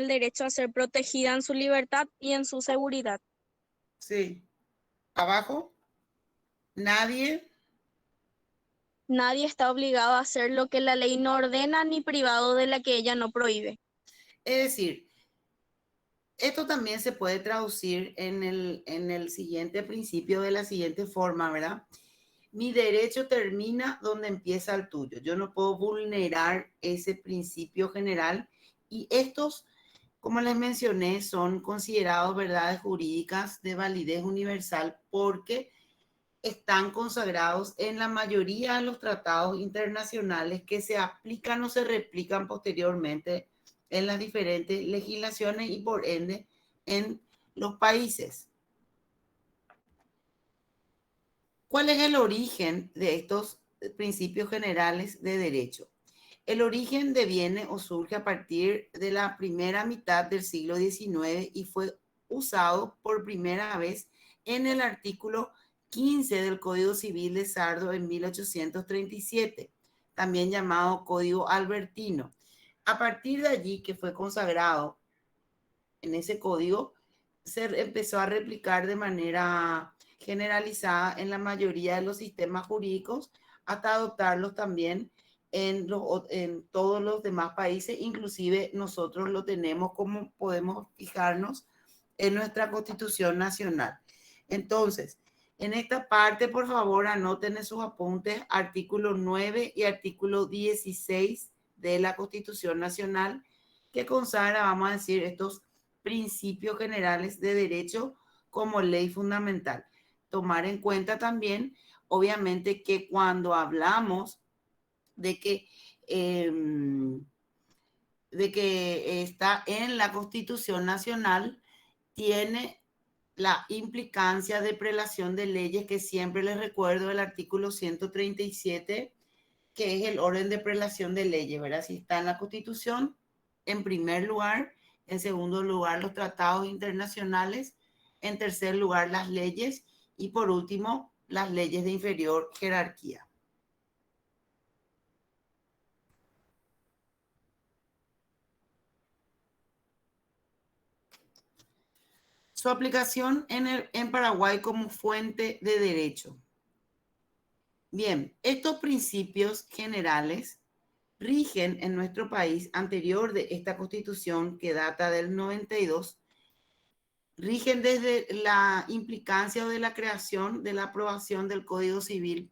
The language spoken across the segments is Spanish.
el derecho a ser protegida en su libertad y en su seguridad. Sí. Abajo, nadie. Nadie está obligado a hacer lo que la ley no ordena ni privado de la que ella no prohíbe. Es decir, esto también se puede traducir en el siguiente principio de la siguiente forma, ¿verdad? Mi derecho termina donde empieza el tuyo. Yo no puedo vulnerar ese principio general y estos, como les mencioné, son considerados verdades jurídicas de validez universal porque están consagrados en la mayoría de los tratados internacionales que se aplican o se replican posteriormente en las diferentes legislaciones y por ende en los países. ¿Cuál es el origen de estos principios generales de derecho? El origen deviene o surge a partir de la primera mitad del siglo XIX y fue usado por primera vez en el artículo 15 del Código Civil de Sardo en 1837, también llamado Código Albertino. A partir de allí, que fue consagrado en ese código, se empezó a replicar de manera generalizada en la mayoría de los sistemas jurídicos hasta adoptarlos también en todos los demás países, inclusive nosotros lo tenemos como podemos fijarnos en nuestra Constitución Nacional. Entonces, en esta parte, por favor, anoten en sus apuntes artículo 9 y artículo 16 de la Constitución Nacional, que consagra, vamos a decir, estos principios generales de derecho como ley fundamental. Tomar en cuenta también, obviamente, que cuando hablamos de que está en la Constitución Nacional, tiene la implicancia de prelación de leyes, que siempre les recuerdo el artículo 137, que es el orden de prelación de leyes, ¿verdad? Si está en la Constitución, en primer lugar; en segundo lugar, los tratados internacionales; en tercer lugar, las leyes; y por último, las leyes de inferior jerarquía. Su aplicación en Paraguay como fuente de derecho. Bien, estos principios generales rigen en nuestro país anterior de esta Constitución, que data del 92, rigen desde la implicancia o de la creación de la aprobación del Código Civil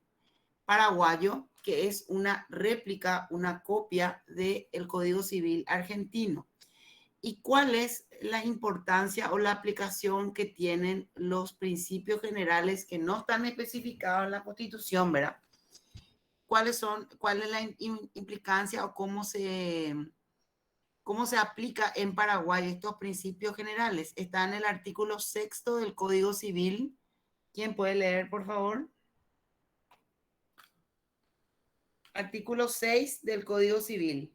paraguayo, que es una réplica, una copia del Código Civil argentino. ¿Y cuál es la importancia o la aplicación que tienen los principios generales que no están especificados en la Constitución, ¿verdad? ¿Cuál es la implicancia o cómo se aplica en Paraguay estos principios generales? Está en el artículo 6 del Código Civil. ¿Quién puede leer, por favor? Artículo 6 del Código Civil.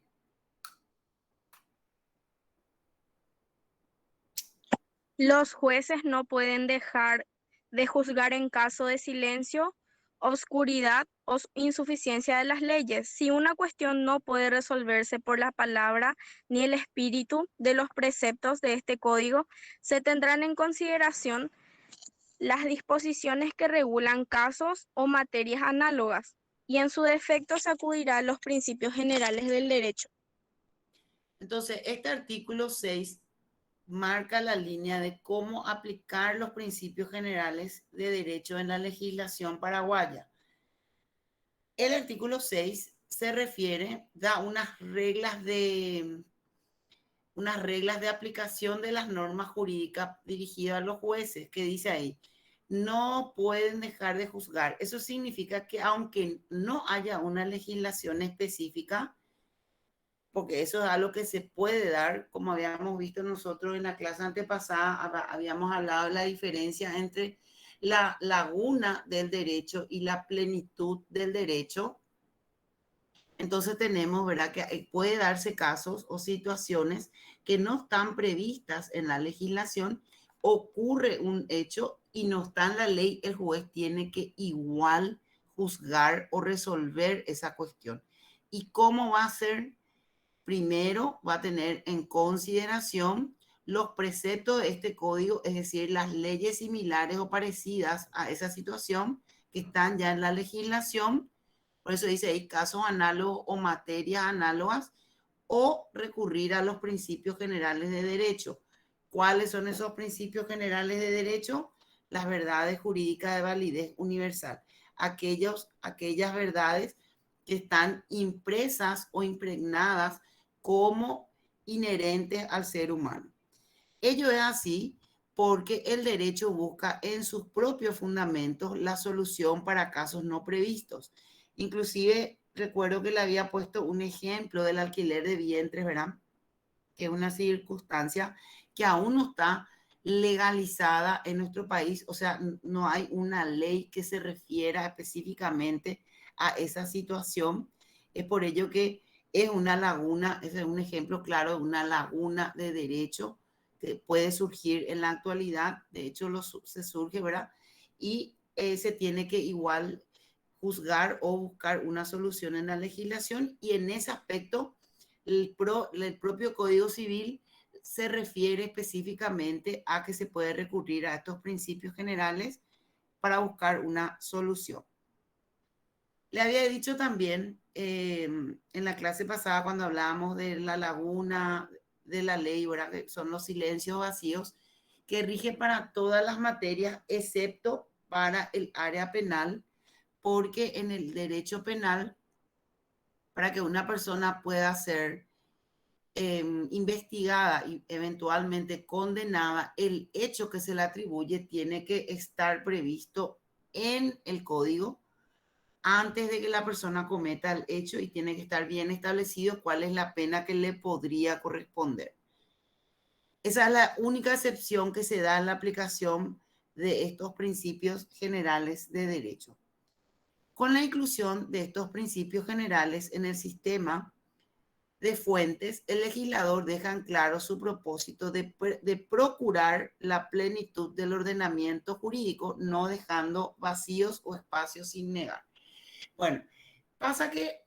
Los jueces no pueden dejar de juzgar en caso de silencio, oscuridad o insuficiencia de las leyes. Si una cuestión no puede resolverse por la palabra ni el espíritu de los preceptos de este código, se tendrán en consideración las disposiciones que regulan casos o materias análogas, y en su defecto se acudirá a los principios generales del derecho. Entonces, este artículo 6 marca la línea de cómo aplicar los principios generales de derecho en la legislación paraguaya. El artículo 6 se refiere, da unas reglas de aplicación de las normas jurídicas dirigidas a los jueces, que dice ahí: no pueden dejar de juzgar. Eso significa que aunque no haya una legislación específica, porque eso es algo que se puede dar, como habíamos visto nosotros en la clase antepasada, habíamos hablado de la diferencia entre la laguna del derecho y la plenitud del derecho. Entonces tenemos, ¿verdad?, que puede darse casos o situaciones que no están previstas en la legislación, ocurre un hecho y no está en la ley, el juez tiene que igual juzgar o resolver esa cuestión. ¿Y cómo va a ser? primero va a tener en consideración los preceptos de este código, es decir, las leyes similares o parecidas a esa situación que están ya en la legislación. Por eso dice ahí casos análogos o materias análogas, o recurrir a los principios generales de derecho. ¿Cuáles son esos principios generales de derecho? Las verdades jurídicas de validez universal. Aquellas verdades que están impresas o impregnadas como inherentes al ser humano. Ello es así porque el derecho busca en sus propios fundamentos la solución para casos no previstos. Inclusive recuerdo que le había puesto un ejemplo del alquiler de vientres, ¿verdad? Que es una circunstancia que aún no está legalizada en nuestro país, o sea, no hay una ley que se refiera específicamente a esa situación. Es por ello que es una laguna, ese es un ejemplo claro de una laguna de derecho que puede surgir en la actualidad, de hecho se surge, ¿verdad? Y se tiene que igual juzgar o buscar una solución en la legislación, y en ese aspecto el propio Código Civil se refiere específicamente a que se puede recurrir a estos principios generales para buscar una solución. Le había dicho también en la clase pasada, cuando hablábamos de la laguna de la ley, ¿verdad? Que son los silencios vacíos, que rige para todas las materias excepto para el área penal, porque en el derecho penal, para que una persona pueda ser investigada y eventualmente condenada, el hecho que se le atribuye tiene que estar previsto en el código antes de que la persona cometa el hecho, y tiene que estar bien establecido cuál es la pena que le podría corresponder. Esa es la única excepción que se da en la aplicación de estos principios generales de derecho. Con la inclusión de estos principios generales en el sistema de fuentes, el legislador deja en claro su propósito de procurar la plenitud del ordenamiento jurídico, no dejando vacíos o espacios sin negar. Bueno, pasa que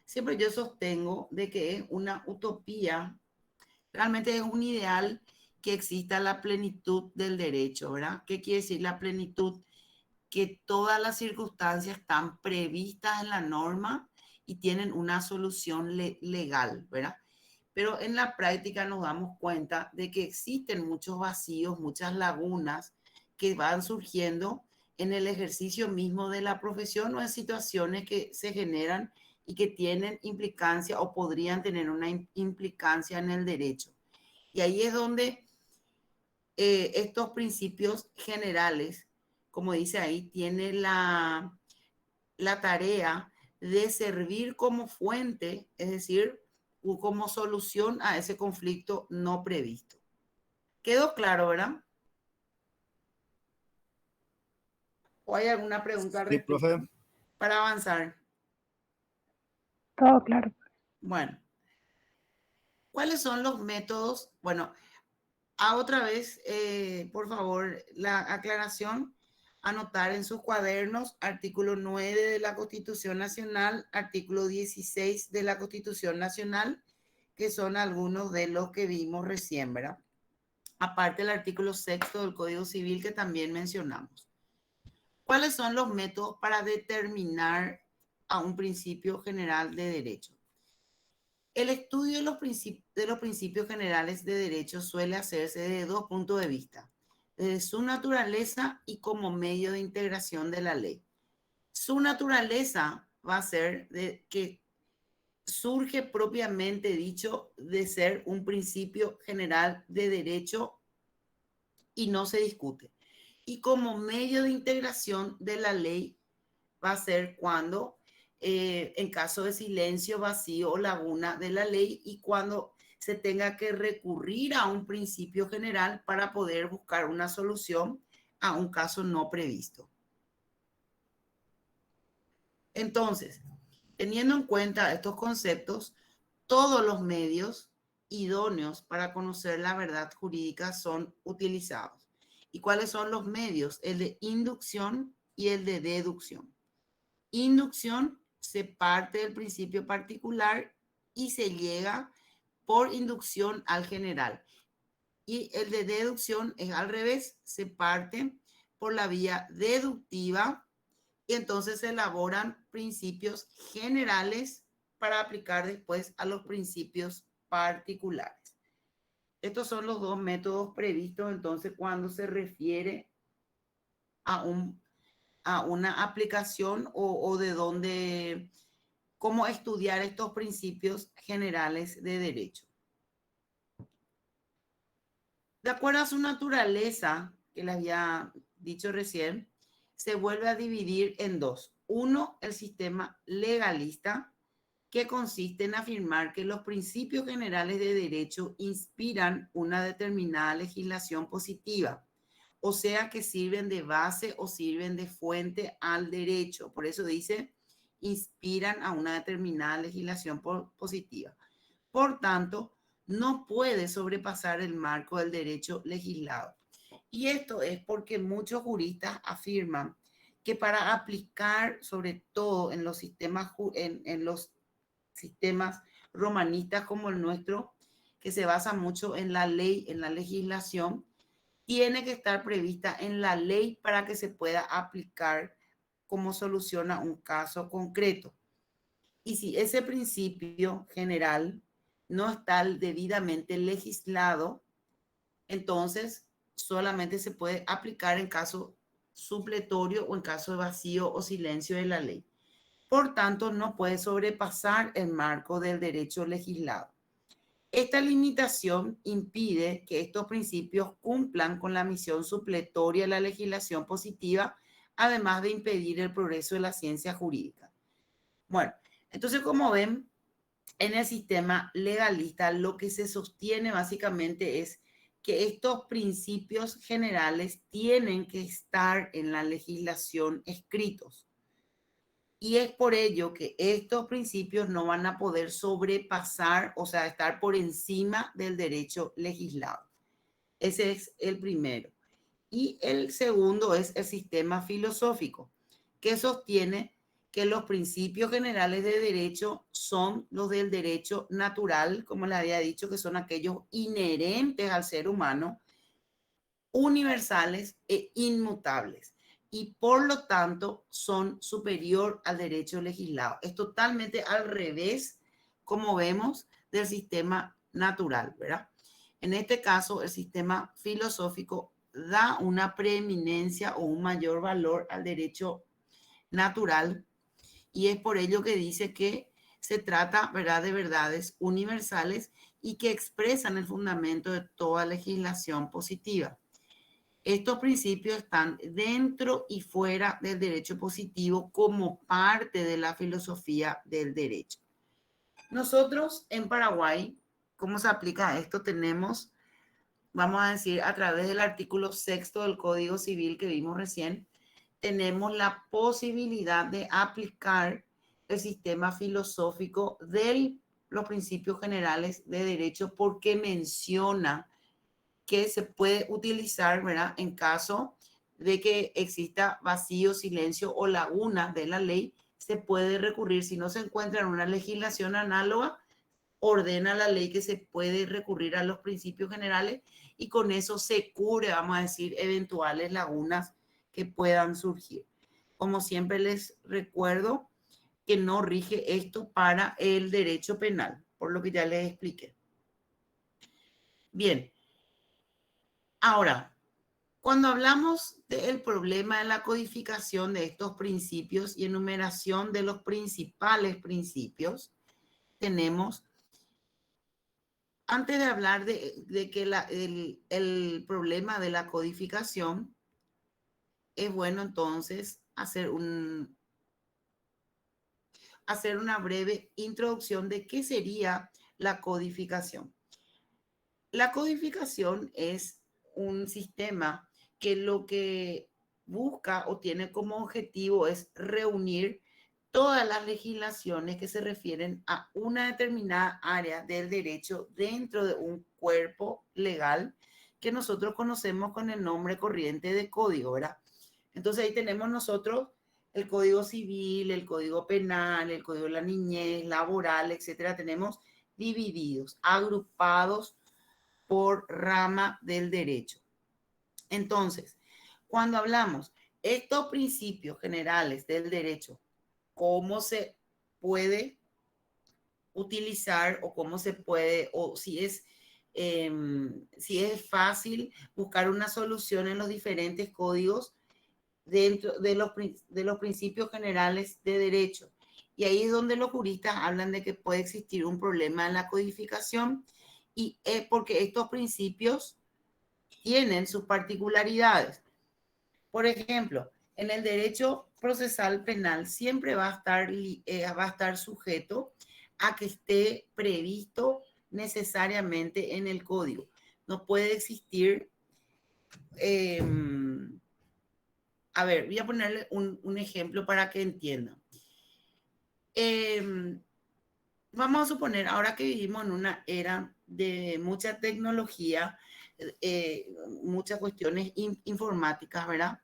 siempre yo sostengo de que es una utopía, realmente es un ideal que exista la plenitud del derecho, ¿verdad? ¿Qué quiere decir la plenitud? Que todas las circunstancias están previstas en la norma y tienen una solución legal, ¿verdad? Pero en la práctica nos damos cuenta de que existen muchos vacíos, muchas lagunas que van surgiendo en el ejercicio mismo de la profesión, o en situaciones que se generan y que tienen implicancia o podrían tener una implicancia en el derecho. Y ahí es donde estos principios generales, como dice ahí, tiene la tarea de servir como fuente, es decir, como solución a ese conflicto no previsto. ¿Quedó claro, verdad? ¿O hay alguna pregunta al Sí, profe. respecto para avanzar? Todo claro. Bueno, ¿cuáles son los métodos? Bueno, otra vez, por favor, la aclaración: anotar en sus cuadernos artículo 9 de la Constitución Nacional, artículo 16 de la Constitución Nacional, que son algunos de los que vimos recién, ¿verdad? Aparte el artículo 6 del Código Civil que también mencionamos. ¿Cuáles son los métodos para determinar a un principio general de derecho? El estudio de los principios generales de derecho suele hacerse desde dos puntos de vista: desde su naturaleza y como medio de integración de la ley. Su naturaleza va a ser de que surge propiamente dicho de ser un principio general de derecho y no se discute. Y como medio de integración de la ley va a ser cuando, en caso de silencio, vacío o laguna de la ley, y cuando se tenga que recurrir a un principio general para poder buscar una solución a un caso no previsto. Entonces, teniendo en cuenta estos conceptos, todos los medios idóneos para conocer la verdad jurídica son utilizados. ¿Y cuáles son los medios? El de inducción y el de deducción. Inducción se parte del principio particular y se llega por inducción al general. Y el de deducción es al revés, se parte por la vía deductiva y entonces se elaboran principios generales para aplicar después a los principios particulares. Estos son los dos métodos previstos entonces cuando se refiere a, a una aplicación o de dónde, cómo estudiar estos principios generales de derecho. De acuerdo a su naturaleza, que les había dicho recién, se vuelve a dividir en dos. Uno, el sistema legalista, que consiste en afirmar que los principios generales de derecho inspiran una determinada legislación positiva, o sea que sirven de base o sirven de fuente al derecho. Por eso dice, inspiran a una determinada legislación positiva. Por tanto, no puede sobrepasar el marco del derecho legislado. Y esto es porque muchos juristas afirman que para aplicar, sobre todo en los sistemas, en los sistemas romanistas como el nuestro, que se basa mucho en la ley, en la legislación, tiene que estar prevista en la ley para que se pueda aplicar como solución a un caso concreto. Y si ese principio general no está debidamente legislado, entonces solamente se puede aplicar en caso supletorio o en caso de vacío o silencio de la ley. Por tanto, no puede sobrepasar el marco del derecho legislado. Esta limitación impide que estos principios cumplan con la misión supletoria de la legislación positiva, además de impedir el progreso de la ciencia jurídica. Bueno, entonces como ven, en el sistema legalista lo que se sostiene básicamente es que estos principios generales tienen que estar en la legislación escritos. Y es por ello que estos principios no van a poder sobrepasar, o sea, estar por encima del derecho legislado. Ese es el primero. Y el segundo es el sistema filosófico, que sostiene que los principios generales de derecho son los del derecho natural, como les había dicho, que son aquellos inherentes al ser humano, universales e inmutables, y por lo tanto son superior al derecho legislado. Es totalmente al revés, como vemos, del sistema natural, ¿verdad? En este caso, el sistema filosófico da una preeminencia o un mayor valor al derecho natural, y es por ello que dice que se trata, ¿verdad?, de verdades universales y que expresan el fundamento de toda legislación positiva. Estos principios están dentro y fuera del derecho positivo como parte de la filosofía del derecho. Nosotros en Paraguay, ¿cómo se aplica esto? Tenemos, vamos a decir, a través del artículo 6 del Código Civil que vimos recién, tenemos la posibilidad de aplicar el sistema filosófico de los principios generales de derecho porque menciona que se puede utilizar, ¿verdad?, en caso de que exista vacío, silencio o laguna de la ley, se puede recurrir. Si no se encuentra en una legislación análoga, ordena la ley que se puede recurrir a los principios generales y con eso se cubre, vamos a decir, eventuales lagunas que puedan surgir. Como siempre les recuerdo que no rige esto para el derecho penal, por lo que ya les expliqué. Bien. Ahora, cuando hablamos del problema de la codificación de estos principios y enumeración de los principales principios, tenemos, antes de hablar de que el problema de la codificación, es bueno entonces hacer una breve introducción de qué sería la codificación. La codificación es un sistema que lo que busca o tiene como objetivo es reunir todas las legislaciones que se refieren a una determinada área del derecho dentro de un cuerpo legal que nosotros conocemos con el nombre corriente de código, ¿verdad? Entonces ahí tenemos nosotros el Código Civil, el Código Penal, el Código de la Niñez, Laboral, etcétera, tenemos divididos, agrupados por rama del derecho. Entonces, cuando hablamos estos principios generales del derecho, ¿cómo se puede utilizar o cómo se puede, o si es fácil buscar una solución en los diferentes códigos dentro de los principios generales de derecho? Y ahí es donde los juristas hablan de que puede existir un problema en la codificación y es porque estos principios tienen sus particularidades. Por ejemplo, en el derecho procesal penal siempre va a estar sujeto a que esté previsto necesariamente en el código. No puede existir, eh, a ver, voy a ponerle un ejemplo para que entiendan. Eh, Vamos a suponer, ahora que vivimos en una era de mucha tecnología, muchas cuestiones informáticas, ¿verdad?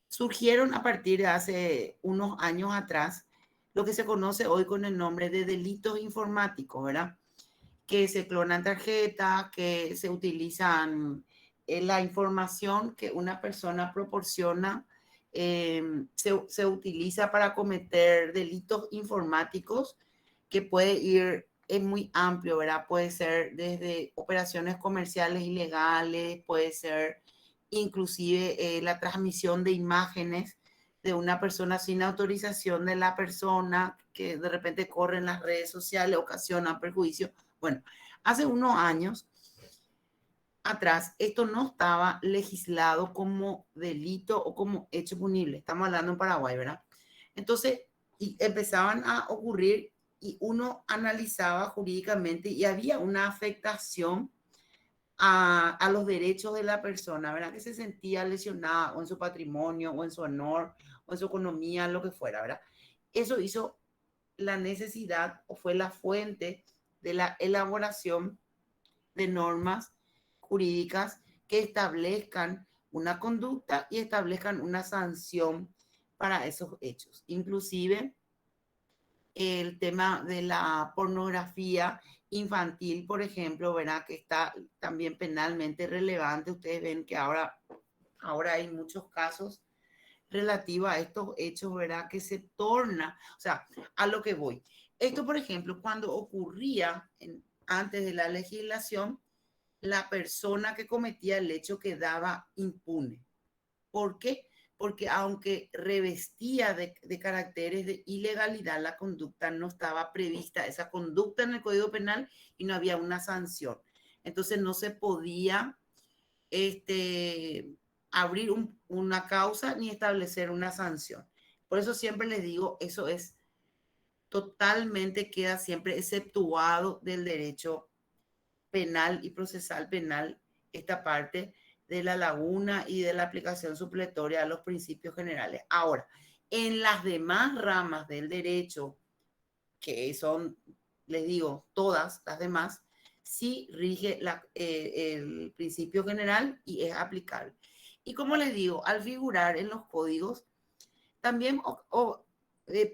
Surgieron a partir de hace unos años atrás lo que se conoce hoy con el nombre de delitos informáticos, ¿verdad? Que se clonan tarjetas, que se utilizan la información que una persona proporciona, se utiliza para cometer delitos informáticos que puede ir, es muy amplio, ¿verdad? Puede ser desde operaciones comerciales ilegales, puede ser inclusive la transmisión de imágenes de una persona sin autorización de la persona que de repente corre en las redes sociales, ocasiona perjuicio. Bueno, hace unos años atrás esto no estaba legislado como delito o como hecho punible. Estamos hablando en Paraguay, ¿verdad? Entonces, y empezaban a ocurrir y uno analizaba jurídicamente y había una afectación a los derechos de la persona, ¿verdad? Que se sentía lesionada o en su patrimonio o en su honor o en su economía, lo que fuera, ¿verdad? Eso hizo la necesidad o fue la fuente de la elaboración de normas jurídicas que establezcan una conducta y establezcan una sanción para esos hechos. Inclusive el tema de la pornografía infantil, por ejemplo, ¿verdad? Que está también penalmente relevante. Ustedes ven que ahora hay muchos casos relativos a estos hechos, ¿verdad? Que se torna, o sea, a lo que voy. Esto, por ejemplo, cuando ocurría antes de la legislación, la persona que cometía el hecho quedaba impune. ¿Por qué? Porque aunque revestía de caracteres de ilegalidad, la conducta no estaba prevista, esa conducta en el Código Penal y no había una sanción. Entonces no se podía abrir una causa ni establecer una sanción. Por eso siempre les digo, eso es totalmente, queda siempre exceptuado del derecho penal y procesal penal, esta parte de la laguna y de la aplicación supletoria a los principios generales. Ahora, en las demás ramas del derecho, que son, les digo, todas las demás, sí rige el principio general y es aplicable. Y como les digo, al figurar en los códigos, también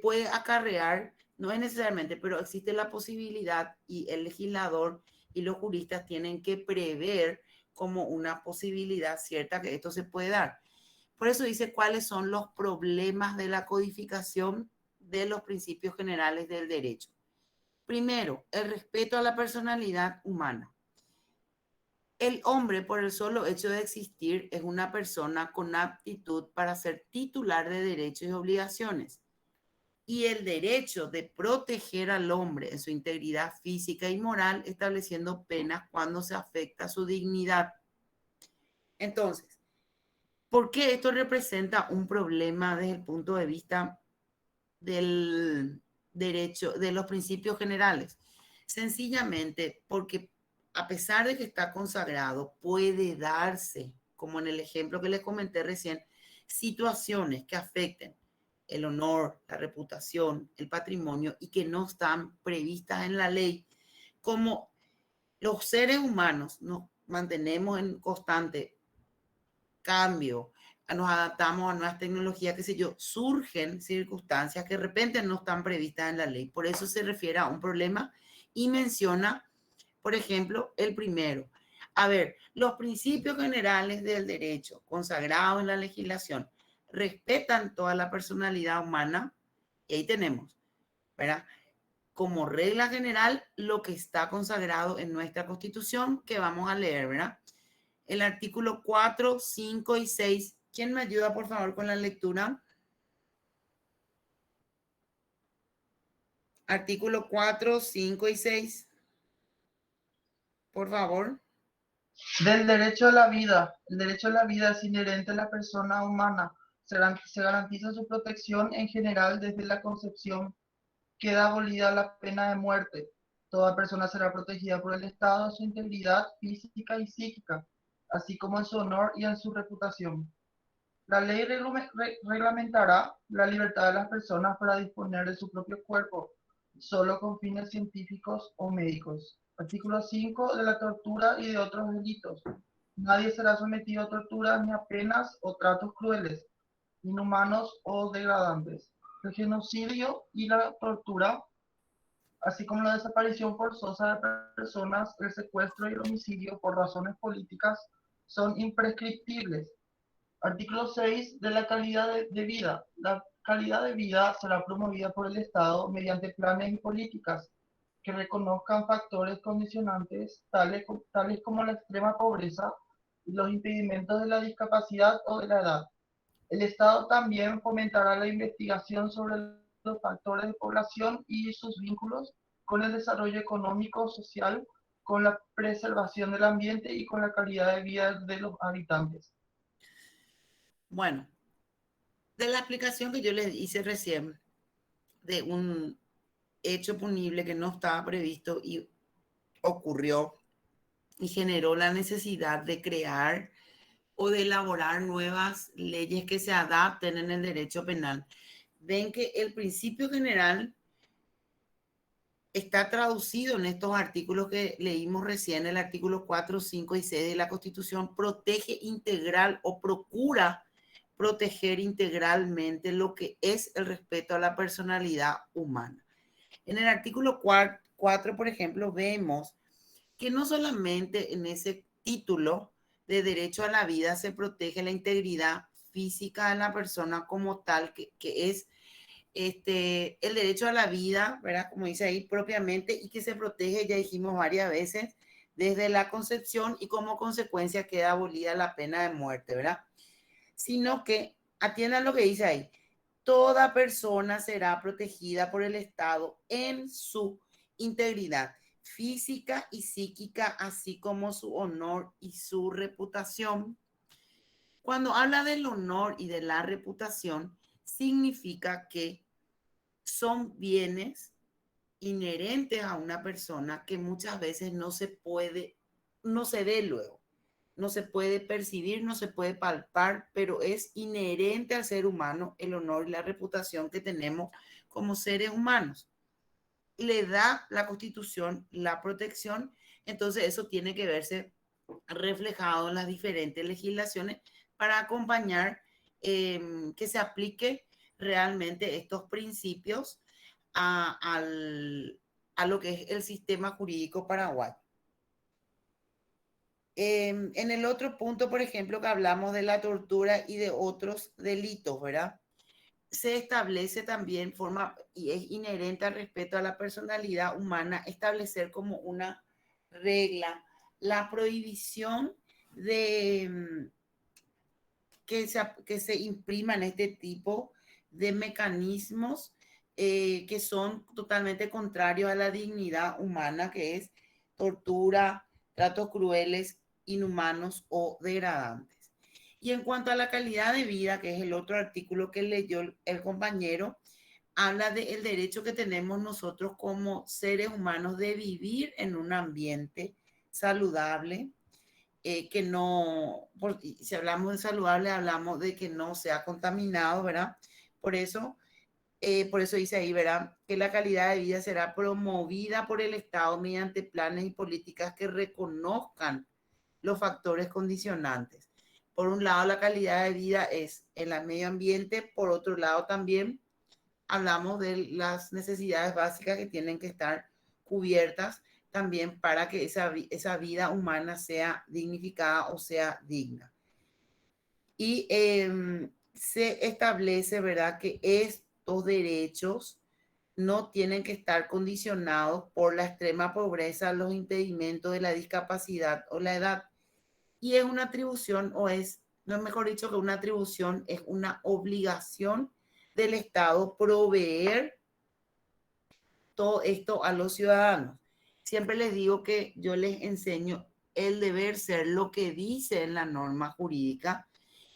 puede acarrear, no es necesariamente, pero existe la posibilidad y el legislador y los juristas tienen que prever como una posibilidad cierta que esto se puede dar. Por eso dice cuáles son los problemas de la codificación de los principios generales del derecho. Primero, el respeto a la personalidad humana. El hombre, por el solo hecho de existir, es una persona con aptitud para ser titular de derechos y obligaciones. Y el derecho de proteger al hombre en su integridad física y moral, estableciendo penas cuando se afecta su dignidad. Entonces, ¿por qué esto representa un problema desde el punto de vista del derecho, de los principios generales? Sencillamente porque a pesar de que está consagrado, puede darse, como en el ejemplo que les comenté recién, situaciones que afecten el honor, la reputación, el patrimonio y que no están previstas en la ley. Como los seres humanos nos mantenemos en constante cambio, nos adaptamos a nuevas tecnologías, qué sé yo, surgen circunstancias que de repente no están previstas en la ley. Por eso se refiere a un problema y menciona, por ejemplo, el primero. A ver, los principios generales del derecho consagrados en la legislación respetan toda la personalidad humana y ahí tenemos, ¿verdad? Como regla general, lo que está consagrado en nuestra Constitución, que vamos a leer, ¿verdad? El artículo 4, 5 y 6. ¿Quién me ayuda, por favor, con la lectura? Artículo 4, 5 y 6. Por favor. Del derecho a la vida. El derecho a la vida es inherente a la persona humana. Se garantiza su protección en general desde la concepción. Queda abolida la pena de muerte. Toda persona será protegida por el Estado en su integridad física y psíquica, así como en su honor y en su reputación. La ley reglamentará la libertad de las personas para disponer de su propio cuerpo, solo con fines científicos o médicos. Artículo 5 de la tortura y de otros delitos. Nadie será sometido a torturas ni a penas o tratos crueles, inhumanos o degradantes. El genocidio y la tortura, así como la desaparición forzosa de personas, el secuestro y el homicidio por razones políticas, son imprescriptibles. Artículo 6 de la calidad de vida. La calidad de vida será promovida por el Estado mediante planes y políticas que reconozcan factores condicionantes tales como la extrema pobreza y los impedimentos de la discapacidad o de la edad. El Estado también fomentará la investigación sobre los factores de población y sus vínculos con el desarrollo económico, social, con la preservación del ambiente y con la calidad de vida de los habitantes. Bueno, de la aplicación que yo les hice recién de un hecho punible que no estaba previsto y ocurrió y generó la necesidad de crear o de elaborar nuevas leyes que se adapten en el derecho penal. Ven que el principio general está traducido en estos artículos que leímos recién, el artículo 4, 5 y 6 de la Constitución, protege integral o procura proteger integralmente lo que es el respeto a la personalidad humana. En el artículo 4, por ejemplo, vemos que no solamente en ese título de derecho a la vida se protege la integridad física de la persona como tal, que es el derecho a la vida, ¿verdad? Como dice ahí propiamente, y que se protege, ya dijimos varias veces, desde la concepción y como consecuencia queda abolida la pena de muerte, ¿verdad? Sino que atiendan lo que dice ahí. Toda persona será protegida por el Estado en su integridad física y psíquica, así como su honor y su reputación. Cuando habla del honor y de la reputación, significa que son bienes inherentes a una persona que muchas veces no se puede, no se ve luego, no se puede percibir, no se puede palpar, pero es inherente al ser humano el honor y la reputación que tenemos como seres humanos. Le da la Constitución la protección, entonces eso tiene que verse reflejado en las diferentes legislaciones para acompañar que se aplique realmente estos principios a lo que es el sistema jurídico paraguayo. En el otro punto, por ejemplo, que hablamos de la tortura y de otros delitos, ¿verdad? Se establece también forma y es inherente al respeto a la personalidad humana establecer como una regla la prohibición de que se impriman este tipo de mecanismos que son totalmente contrarios a la dignidad humana, que es tortura, tratos crueles, inhumanos o degradantes. Y en cuanto a la calidad de vida, que es el otro artículo que leyó el compañero, habla del derecho que tenemos nosotros como seres humanos de vivir en un ambiente saludable, que no, si hablamos de saludable, hablamos de que no sea contaminado, ¿verdad? Por eso dice ahí, ¿verdad? Que la calidad de vida será promovida por el Estado mediante planes y políticas que reconozcan los factores condicionantes. Por un lado, la calidad de vida es en el medio ambiente, por otro lado también hablamos de las necesidades básicas que tienen que estar cubiertas también para que esa vida humana sea dignificada o sea digna. Y se establece, ¿verdad?, que estos derechos no tienen que estar condicionados por la extrema pobreza, los impedimentos de la discapacidad o la edad. Y es una atribución, o es, no es mejor dicho que una atribución, es una obligación del Estado proveer todo esto a los ciudadanos. Siempre les digo que yo les enseño el deber ser, lo que dice en la norma jurídica,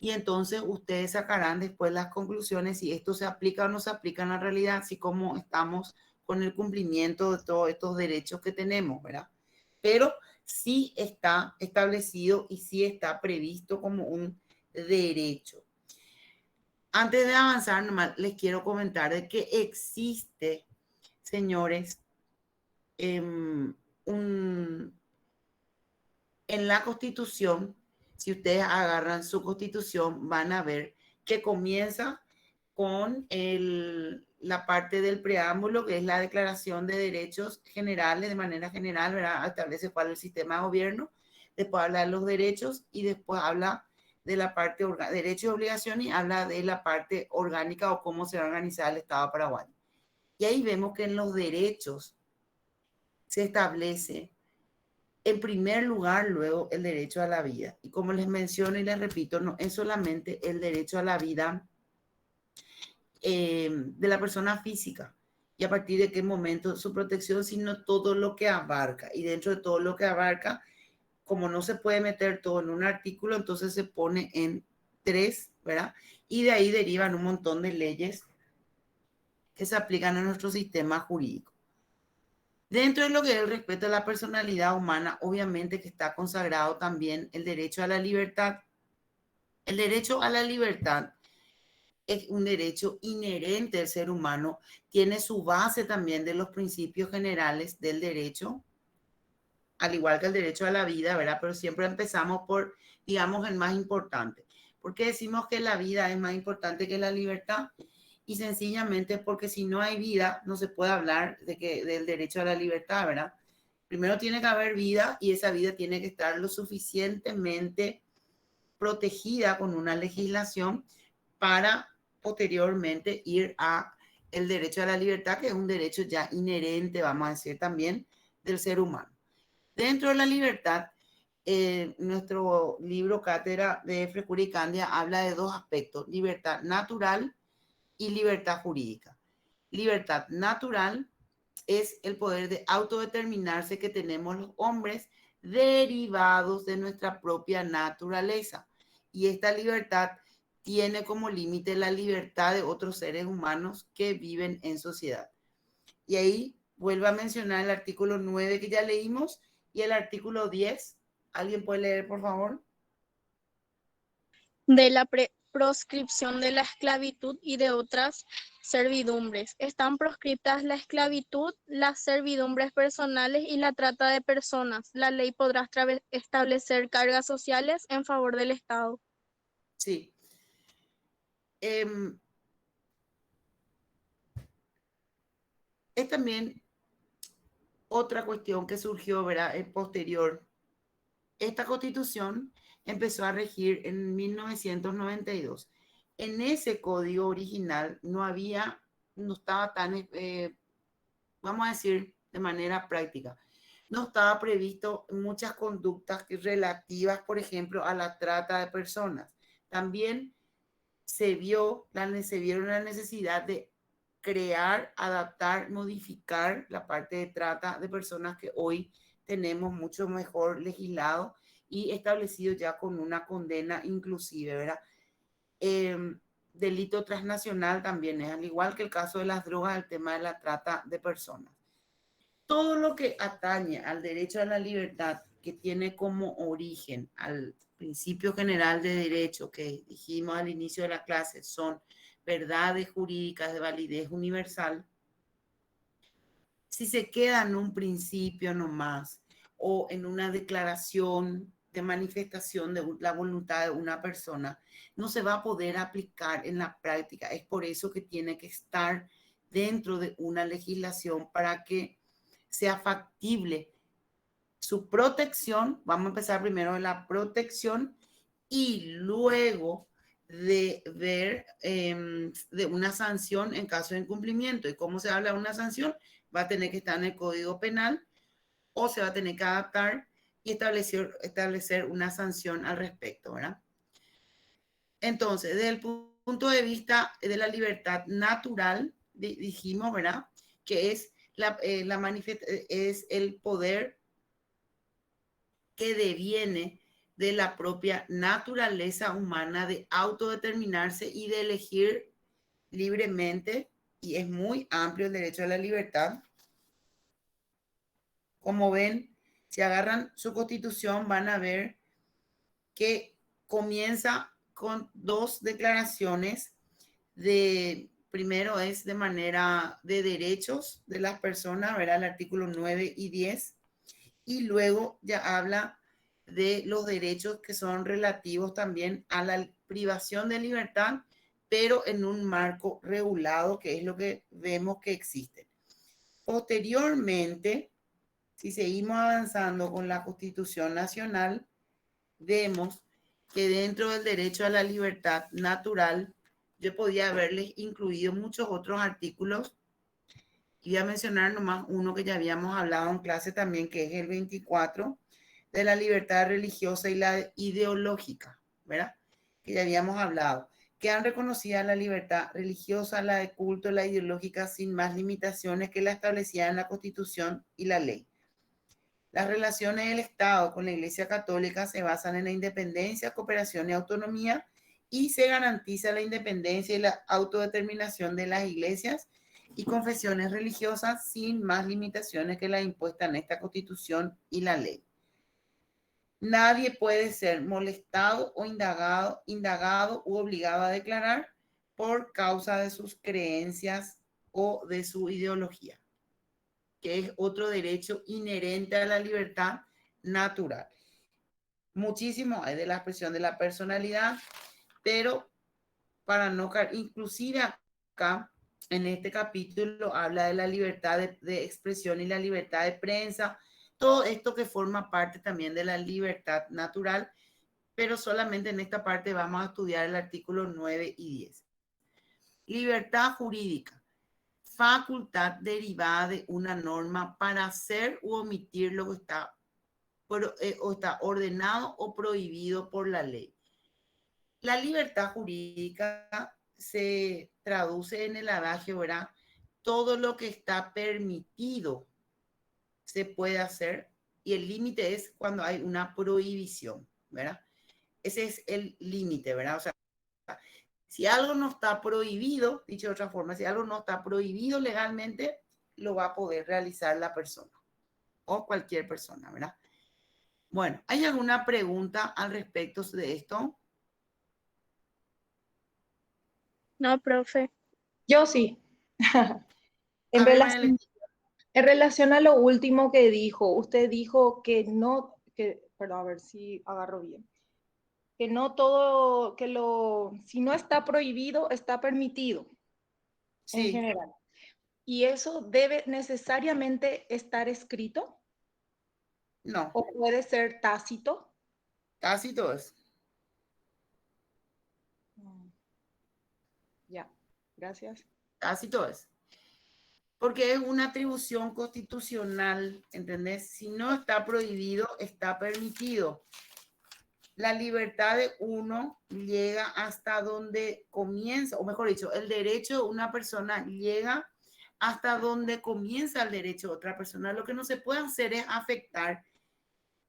y entonces ustedes sacarán después las conclusiones si esto se aplica o no se aplica en la realidad, así como estamos con el cumplimiento de todos estos derechos que tenemos, ¿verdad? Pero sí está establecido y sí está previsto como un derecho. Antes de avanzar, nomás les quiero comentar de que existe, señores, en la Constitución, si ustedes agarran su Constitución, van a ver que comienza con la parte del preámbulo, que es la Declaración de Derechos Generales, de manera general, ¿verdad? Establece cuál es el sistema de gobierno, después habla de los derechos y después habla de la parte de derechos y obligaciones y habla de la parte orgánica o cómo se va a organizar el Estado paraguayo. Y ahí vemos que en los derechos se establece en primer lugar luego el derecho a la vida. Y como les menciono y les repito, no es solamente el derecho a la vida de la persona física y a partir de qué momento su protección, sino todo lo que abarca. Y dentro de todo lo que abarca, como no se puede meter todo en un artículo, entonces se pone en 3, ¿verdad? Y de ahí derivan un montón de leyes que se aplican a nuestro sistema jurídico. Dentro de lo que es el respeto a la personalidad humana, obviamente que está consagrado también el derecho a la libertad. El derecho a la libertad es un derecho inherente del ser humano, tiene su base también de los principios generales del derecho, al igual que el derecho a la vida, ¿verdad? Pero siempre empezamos por, digamos, el más importante. ¿Por qué decimos que la vida es más importante que la libertad? Y sencillamente porque si no hay vida, no se puede hablar del derecho a la libertad, ¿verdad? Primero tiene que haber vida y esa vida tiene que estar lo suficientemente protegida con una legislación para posteriormente ir a el derecho a la libertad, que es un derecho ya inherente, vamos a decir también, del ser humano. Dentro de la libertad, nuestro libro Cátedra de Frecura y Candia habla de dos aspectos, libertad natural y libertad jurídica. Libertad natural es el poder de autodeterminarse que tenemos los hombres derivados de nuestra propia naturaleza. Y esta libertad tiene como límite la libertad de otros seres humanos que viven en sociedad. Y ahí vuelvo a mencionar el artículo 9 que ya leímos y el artículo 10. ¿Alguien puede leer, por favor? De la proscripción de la esclavitud y de otras servidumbres. Están proscriptas la esclavitud, las servidumbres personales y la trata de personas. La ley podrá establecer cargas sociales en favor del Estado. Sí. Es también otra cuestión que surgió, ¿verdad?, posterior. Esta constitución empezó a regir en 1992. En ese código original no estaba tan, vamos a decir, de manera práctica. No estaba previsto muchas conductas relativas, por ejemplo, a la trata de personas. También se vieron la necesidad de crear, adaptar, modificar la parte de trata de personas que hoy tenemos mucho mejor legislado y establecido ya con una condena inclusive, ¿verdad? Delito transnacional también es, al igual que el caso de las drogas, el tema de la trata de personas. Todo lo que atañe al derecho a la libertad, que tiene como origen al principio general de derecho que dijimos al inicio de la clase, son verdades jurídicas de validez universal. Si se queda en un principio nomás o en una declaración de manifestación de la voluntad de una persona no se va a poder aplicar en la práctica. Es por eso que tiene que estar dentro de una legislación para que sea factible su protección. Vamos a empezar primero en la protección y luego de ver de una sanción en caso de incumplimiento. ¿Y cómo se habla de una sanción? Va a tener que estar en el Código Penal o se va a tener que adaptar y establecer una sanción al respecto, ¿verdad? Entonces, desde el punto de vista de la libertad natural, dijimos, ¿verdad? Que es es el poder que deviene de la propia naturaleza humana de autodeterminarse y de elegir libremente, y es muy amplio el derecho a la libertad. Como ven, si agarran su constitución van a ver que comienza con dos declaraciones primero es de manera de derechos de las personas, ¿verdad? El artículo 9 y 10, y luego ya habla de los derechos que son relativos también a la privación de libertad, pero en un marco regulado, que es lo que vemos que existe. Posteriormente, si seguimos avanzando con la Constitución Nacional, vemos que dentro del derecho a la libertad natural, yo podía haberles incluido muchos otros artículos. Y voy a mencionar nomás uno que ya habíamos hablado en clase también, que es el 24, de la libertad religiosa y la ideológica, ¿verdad? Que ya habíamos hablado. Quedan reconocidas la libertad religiosa, la de culto, la ideológica, sin más limitaciones que la establecida en la Constitución y la ley. Las relaciones del Estado con la Iglesia Católica se basan en la independencia, cooperación y autonomía, y se garantiza la independencia y la autodeterminación de las iglesias y confesiones religiosas sin más limitaciones que las impuestas en esta Constitución y la ley. Nadie puede ser molestado o indagado u obligado a declarar por causa de sus creencias o de su ideología, que es otro derecho inherente a la libertad natural. Muchísimo hay de la expresión de la personalidad, pero para no caer, inclusive acá en este capítulo habla de la libertad de expresión y la libertad de prensa, todo esto que forma parte también de la libertad natural, pero solamente en esta parte vamos a estudiar el artículo 9 y 10. Libertad jurídica, facultad derivada de una norma para hacer u omitir lo que está, o está ordenado o prohibido por la ley. La libertad jurídica se traduce en el adagio, ¿verdad? Todo lo que está permitido se puede hacer y el límite es cuando hay una prohibición, ¿verdad? Ese es el límite, ¿verdad? O sea, si algo no está prohibido, dicho de otra forma, si algo no está prohibido legalmente, lo va a poder realizar la persona o cualquier persona, ¿verdad? Bueno, ¿hay alguna pregunta al respecto de esto? No, profe. Yo sí. En A ver, María, en relación a lo último que dijo, usted dijo que no, perdón, a ver si agarro bien, que no todo, si no está prohibido, está permitido en sí, general. ¿Y eso debe necesariamente estar escrito no, o puede ser tácito? casi todos. Ya, gracias. Casi todos. Porque es una atribución constitucional, ¿entendés? Si no está prohibido, está permitido. La libertad de uno llega hasta donde comienza, o mejor dicho, el derecho de una persona llega hasta donde comienza el derecho de otra persona. Lo que no se puede hacer es afectar,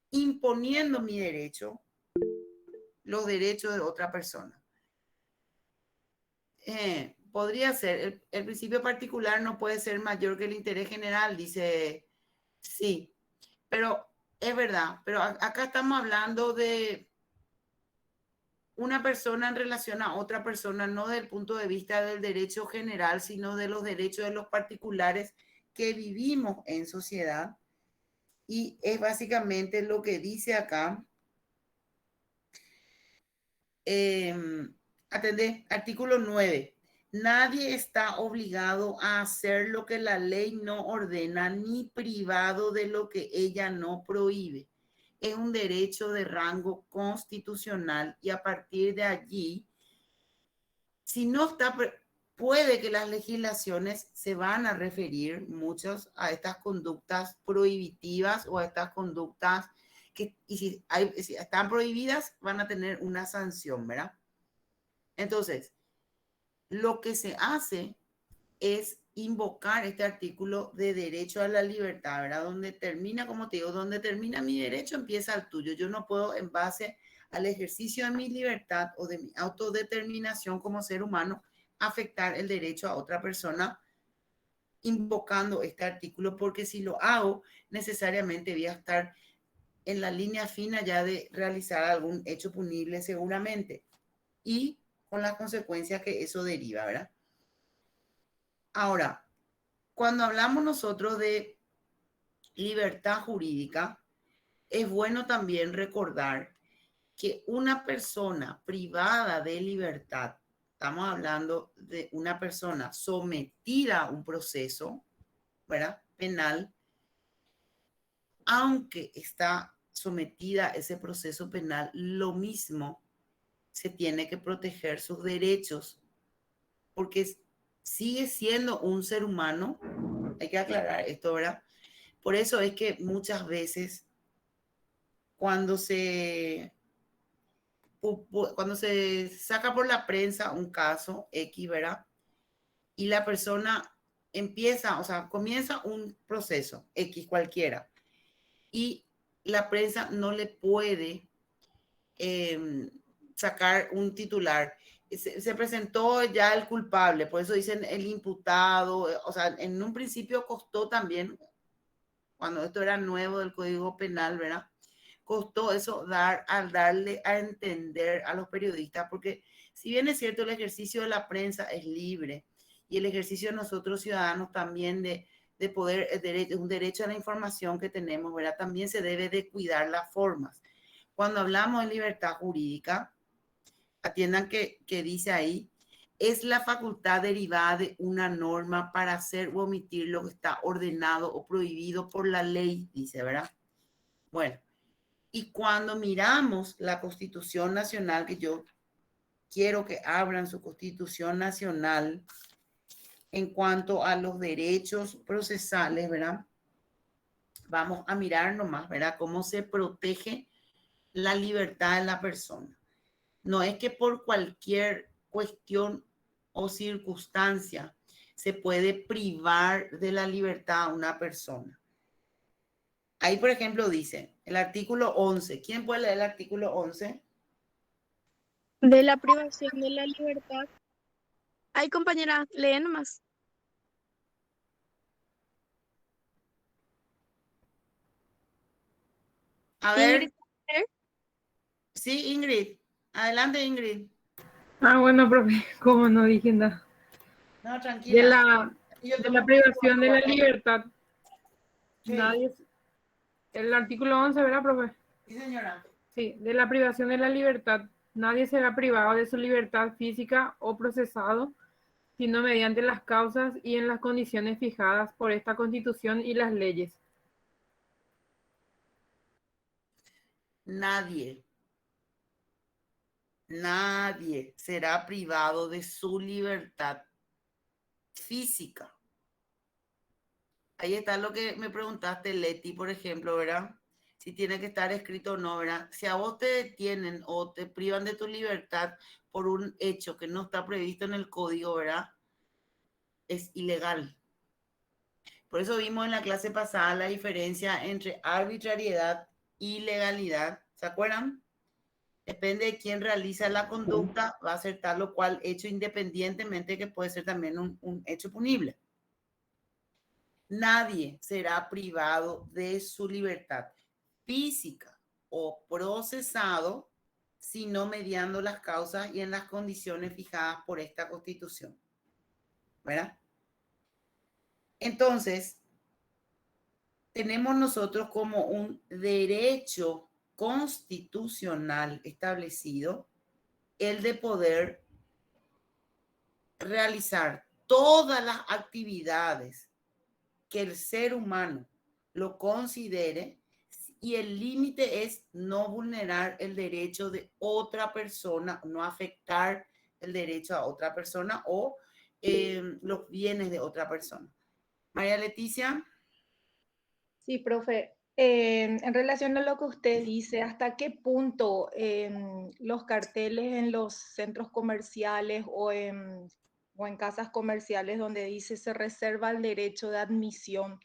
imponiendo mi derecho, los derechos de otra persona. Podría ser, el principio particular no puede ser mayor que el interés general, dice, sí, pero es verdad, pero acá estamos hablando de una persona en relación a otra persona, no desde el punto de vista del derecho general, sino de los derechos de los particulares que vivimos en sociedad. Y es básicamente lo que dice acá Atendé, artículo 9. Nadie está obligado a hacer lo que la ley no ordena, ni privado de lo que ella no prohíbe. Es un derecho de rango constitucional y a partir de allí, si no está, puede que las legislaciones se van a referir muchos a estas conductas prohibitivas o a estas conductas que, y si están prohibidas, van a tener una sanción, ¿verdad? Entonces, lo que se hace es invocar este artículo de derecho a la libertad, ¿verdad? Donde termina, como te digo, donde termina mi derecho, empieza el tuyo. Yo no puedo, en base al ejercicio de mi libertad o de mi autodeterminación como ser humano, afectar el derecho a otra persona invocando este artículo, porque si lo hago, necesariamente voy a estar en la línea fina ya de realizar algún hecho punible seguramente y con las consecuencias que eso deriva, ¿verdad? Ahora, cuando hablamos nosotros de libertad jurídica, es bueno también recordar que una persona privada de libertad, estamos hablando de una persona sometida a un proceso, ¿verdad? Penal, aunque está sometida a ese proceso penal, lo mismo se tiene que proteger sus derechos porque sigue siendo un ser humano. Hay que aclarar esto, ¿verdad? Por eso es que muchas veces cuando cuando se saca por la prensa un caso X, ¿verdad? Y la persona empieza, o sea, comienza un proceso X cualquiera y la prensa no le puede sacar un titular. Se presentó ya el culpable, por eso dicen el imputado, o sea, en un principio costó también, cuando esto era nuevo del Código Penal, ¿verdad? Costó eso darle a entender a los periodistas, porque si bien es cierto el ejercicio de la prensa es libre y el ejercicio de nosotros ciudadanos también de poder, es un derecho a la información que tenemos, ¿verdad? También se debe de cuidar las formas. Cuando hablamos de libertad jurídica, atiendan que dice ahí, es la facultad derivada de una norma para hacer o omitir lo que está ordenado o prohibido por la ley, dice, ¿verdad? Bueno, y cuando miramos la Constitución Nacional, que yo quiero que abran su Constitución Nacional en cuanto a los derechos procesales, ¿verdad? Vamos a mirar nomás, ¿verdad? Cómo se protege la libertad de la persona. No es que por cualquier cuestión o circunstancia se puede privar de la libertad a una persona. Ahí, por ejemplo, dice el artículo 11. ¿Quién puede leer el artículo 11? De la privación de la libertad. Ay, compañera, lee nomás. A Ingrid, ver, sí, Ingrid. Adelante, Ingrid. Ah, bueno, profe, como no dije nada. No, De tranquila. la, Yo de la tomo privación de la nota. libertad, Sí, el artículo 11, ¿verdad, profe? sí, señora. Sí, de la privación de la libertad, nadie será privado de su libertad física o procesado, sino mediante las causas y en las condiciones fijadas por esta Constitución y las leyes. Nadie será privado de su libertad física. Ahí está lo que me preguntaste, Leti, por ejemplo, ¿verdad? Si tiene que estar escrito o no, ¿verdad? Si a vos te detienen o te privan de tu libertad por un hecho que no está previsto en el código, ¿verdad? Es ilegal. Por eso vimos en la clase pasada la diferencia entre arbitrariedad y legalidad. ¿Se acuerdan? Depende de quién realiza la conducta, va a ser tal o cual hecho independientemente que puede ser también un hecho punible. Nadie será privado de su libertad física o procesado, sino mediando las causas y en las condiciones fijadas por esta Constitución. ¿Verdad? Entonces, tenemos nosotros como un derecho constitucional establecido el de poder realizar todas las actividades que el ser humano lo considere, y el límite es no vulnerar el derecho de otra persona, no afectar el derecho a otra persona o los bienes de otra persona. María Leticia. Sí, profe. En relación a lo que usted dice, ¿hasta qué punto los carteles en los centros comerciales o en casas comerciales donde dice se reserva el derecho de admisión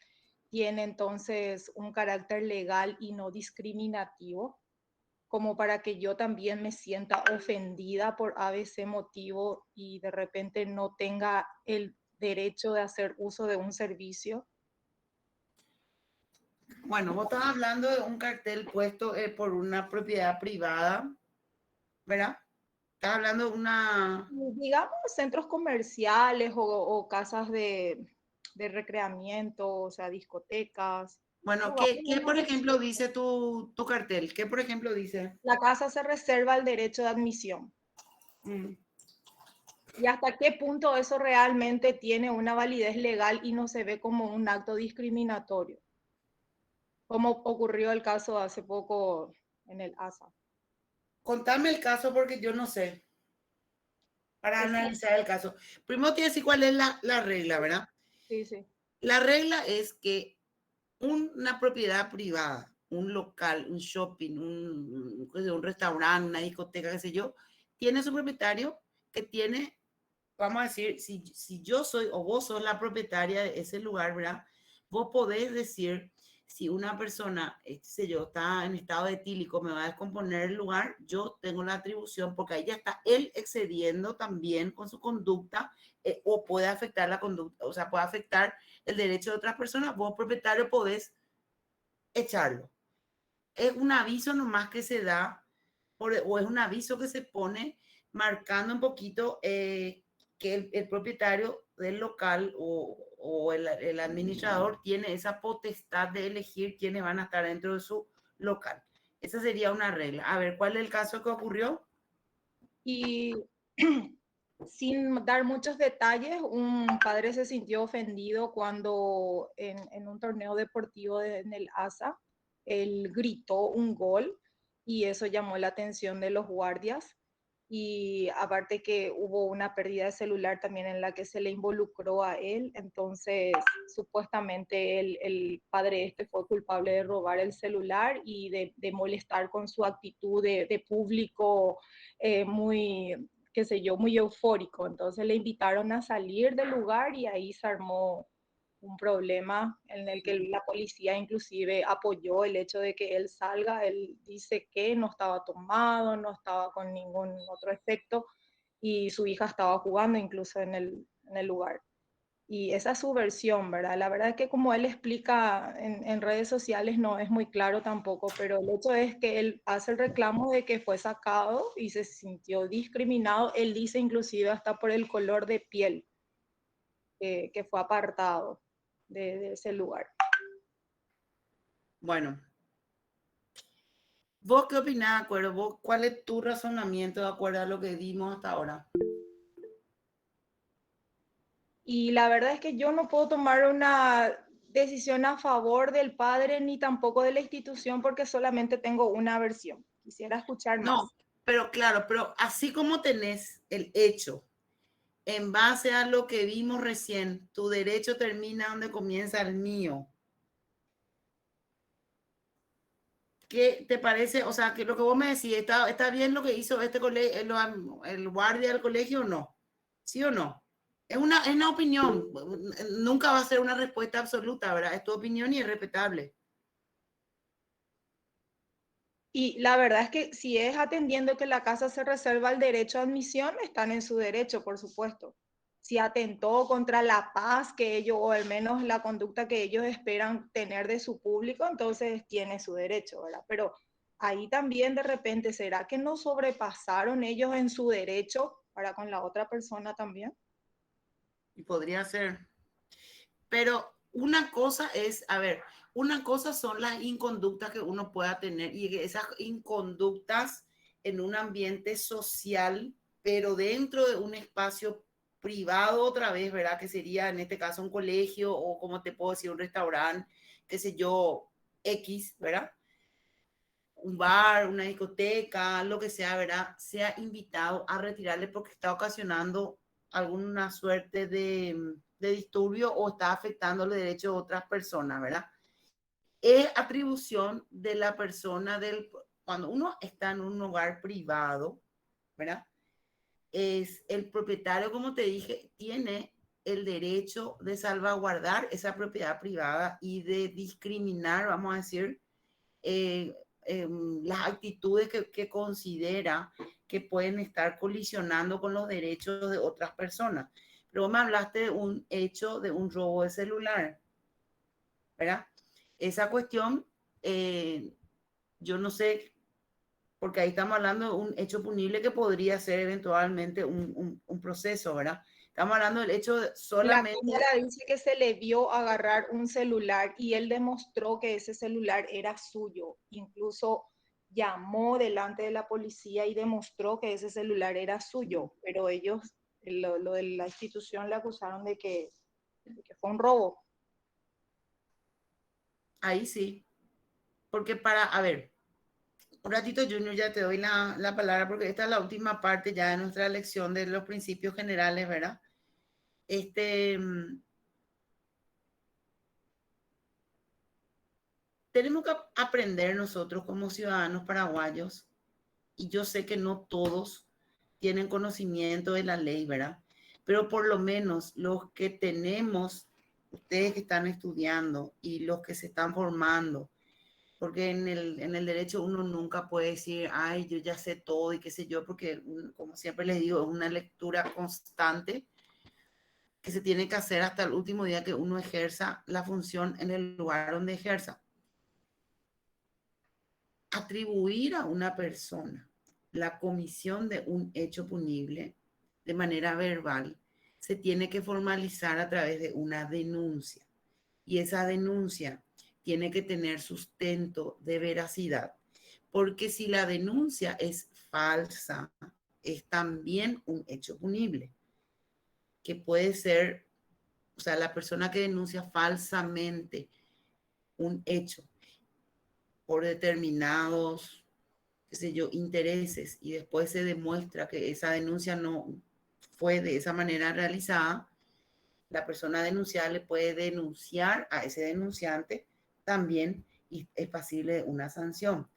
tiene entonces un carácter legal y no discriminativo? Como para que yo también me sienta ofendida por ABC motivo y de repente no tenga el derecho de hacer uso de un servicio. Bueno, vos estás hablando de un cartel puesto por una propiedad privada, ¿verdad? Estás hablando de una... Digamos, centros comerciales o casas de recreamiento, o sea, discotecas. Bueno, ¿qué, por ejemplo, dice tu cartel? ¿Qué, por ejemplo, dice? La casa se reserva el derecho de admisión. ¿Y hasta qué punto eso realmente tiene una validez legal y no se ve como un acto discriminatorio? Como ocurrió el caso hace poco en el ASA. Contame el caso porque yo no sé. Para analizar el caso. Primero te voy a decir cuál es la regla, ¿verdad? Sí, sí. La regla es que una propiedad privada, un local, un shopping, un restaurante, una discoteca, qué sé yo, tiene su propietario que tiene, vamos a decir, si yo soy o vos sos la propietaria de ese lugar, ¿verdad? Vos podés decir, si una persona, sé yo, está en estado etílico, me va a descomponer el lugar, yo tengo la atribución, porque ahí ya está él excediendo también con su conducta, o puede afectar la conducta, o sea, puede afectar el derecho de otras personas, vos propietario podés echarlo. Es un aviso nomás que se da, o es un aviso que se pone marcando un poquito que el propietario del local o el administrador tiene esa potestad de elegir quiénes van a estar dentro de su local. Esa sería una regla. A ver, ¿cuál es el caso que ocurrió? Y sin dar muchos detalles, un padre se sintió ofendido cuando en un torneo deportivo en el ASA, él gritó un gol y eso llamó la atención de los guardias. Y aparte que hubo una pérdida de celular también en la que se le involucró a él, entonces supuestamente el padre este fue culpable de robar el celular y de molestar con su actitud de público muy, qué sé yo, muy eufórico. Entonces le invitaron a salir del lugar y ahí se armó un problema en el que la policía inclusive apoyó el hecho de que él salga. Él dice que no estaba tomado, no estaba con ningún otro efecto y su hija estaba jugando incluso en el lugar. Y esa es su versión, ¿verdad? La verdad es que como él explica en redes sociales no es muy claro tampoco, pero el hecho es que él hace el reclamo de que fue sacado y se sintió discriminado. Él dice inclusive hasta por el color de piel que fue apartado de ese lugar. Bueno, ¿vos qué opinás de acuerdo? ¿Vos, cuál es tu razonamiento de acuerdo a lo que dimos hasta ahora? Y la verdad es que yo no puedo tomar una decisión a favor del padre ni tampoco de la institución porque solamente tengo una versión. Quisiera escuchar más. No, pero claro, pero así como tenés el hecho, en base a lo que vimos recién, tu derecho termina donde comienza el mío. ¿Qué te parece? O sea, que lo que vos me decís, ¿está bien lo que hizo este colegio, el guardia del colegio o no? ¿Sí o no? Es una opinión, nunca va a ser una respuesta absoluta, ¿verdad? Es tu opinión y es respetable. Y la verdad es que si es atendiendo que la casa se reserva el derecho a admisión, están en su derecho, por supuesto. Si atentó contra la paz que ellos, o al menos la conducta que ellos esperan tener de su público, entonces tiene su derecho, ¿verdad? Pero ahí también de repente, ¿será que no sobrepasaron ellos en su derecho para con la otra persona también? Y podría ser. Pero una cosa es, a ver, una cosa son las inconductas que uno pueda tener y que esas inconductas en un ambiente social, pero dentro de un espacio privado otra vez, ¿verdad? Que sería en este caso un colegio o como te puedo decir, un restaurante, qué sé yo, X, ¿verdad? Un bar, una discoteca, lo que sea, ¿verdad? Sea invitado a retirarle porque está ocasionando alguna suerte de disturbio o está afectando los derechos de otras personas, ¿verdad? Es atribución de la persona cuando uno está en un hogar privado, ¿verdad? Es el propietario, como te dije, tiene el derecho de salvaguardar esa propiedad privada y de discriminar, vamos a decir, las actitudes que considera que pueden estar colisionando con los derechos de otras personas. Pero vos me hablaste de un hecho de un robo de celular, ¿verdad? Esa cuestión, yo no sé, porque ahí estamos hablando de un hecho punible que podría ser eventualmente un proceso, ¿verdad? Estamos hablando del hecho de La solamente... cámara dice que se le vio agarrar un celular y él demostró que ese celular era suyo. Incluso llamó delante de la policía y demostró que ese celular era suyo, pero ellos, lo de la institución le acusaron de que fue un robo. Ahí sí, porque a ver, un ratito, Junior, ya te doy la palabra porque esta es la última parte ya de nuestra lección de los principios generales, ¿verdad? Tenemos que aprender nosotros como ciudadanos paraguayos, y yo sé que no todos tienen conocimiento de la ley, ¿verdad? Pero por lo menos los que tenemos, ustedes que están estudiando y los que se están formando, porque en el derecho uno nunca puede decir, ay, yo ya sé todo y qué sé yo, porque como siempre les digo, es una lectura constante que se tiene que hacer hasta el último día que uno ejerza la función en el lugar donde ejerza. Atribuir a una persona la comisión de un hecho punible de manera verbal se tiene que formalizar a través de una denuncia. Y esa denuncia tiene que tener sustento de veracidad, porque si la denuncia es falsa, es también un hecho punible, que puede ser, o sea, la persona que denuncia falsamente un hecho por determinados, qué sé yo, intereses y después se demuestra que esa denuncia no fue de esa manera realizada, la persona denunciada le puede denunciar a ese denunciante también y es pasible de una sanción.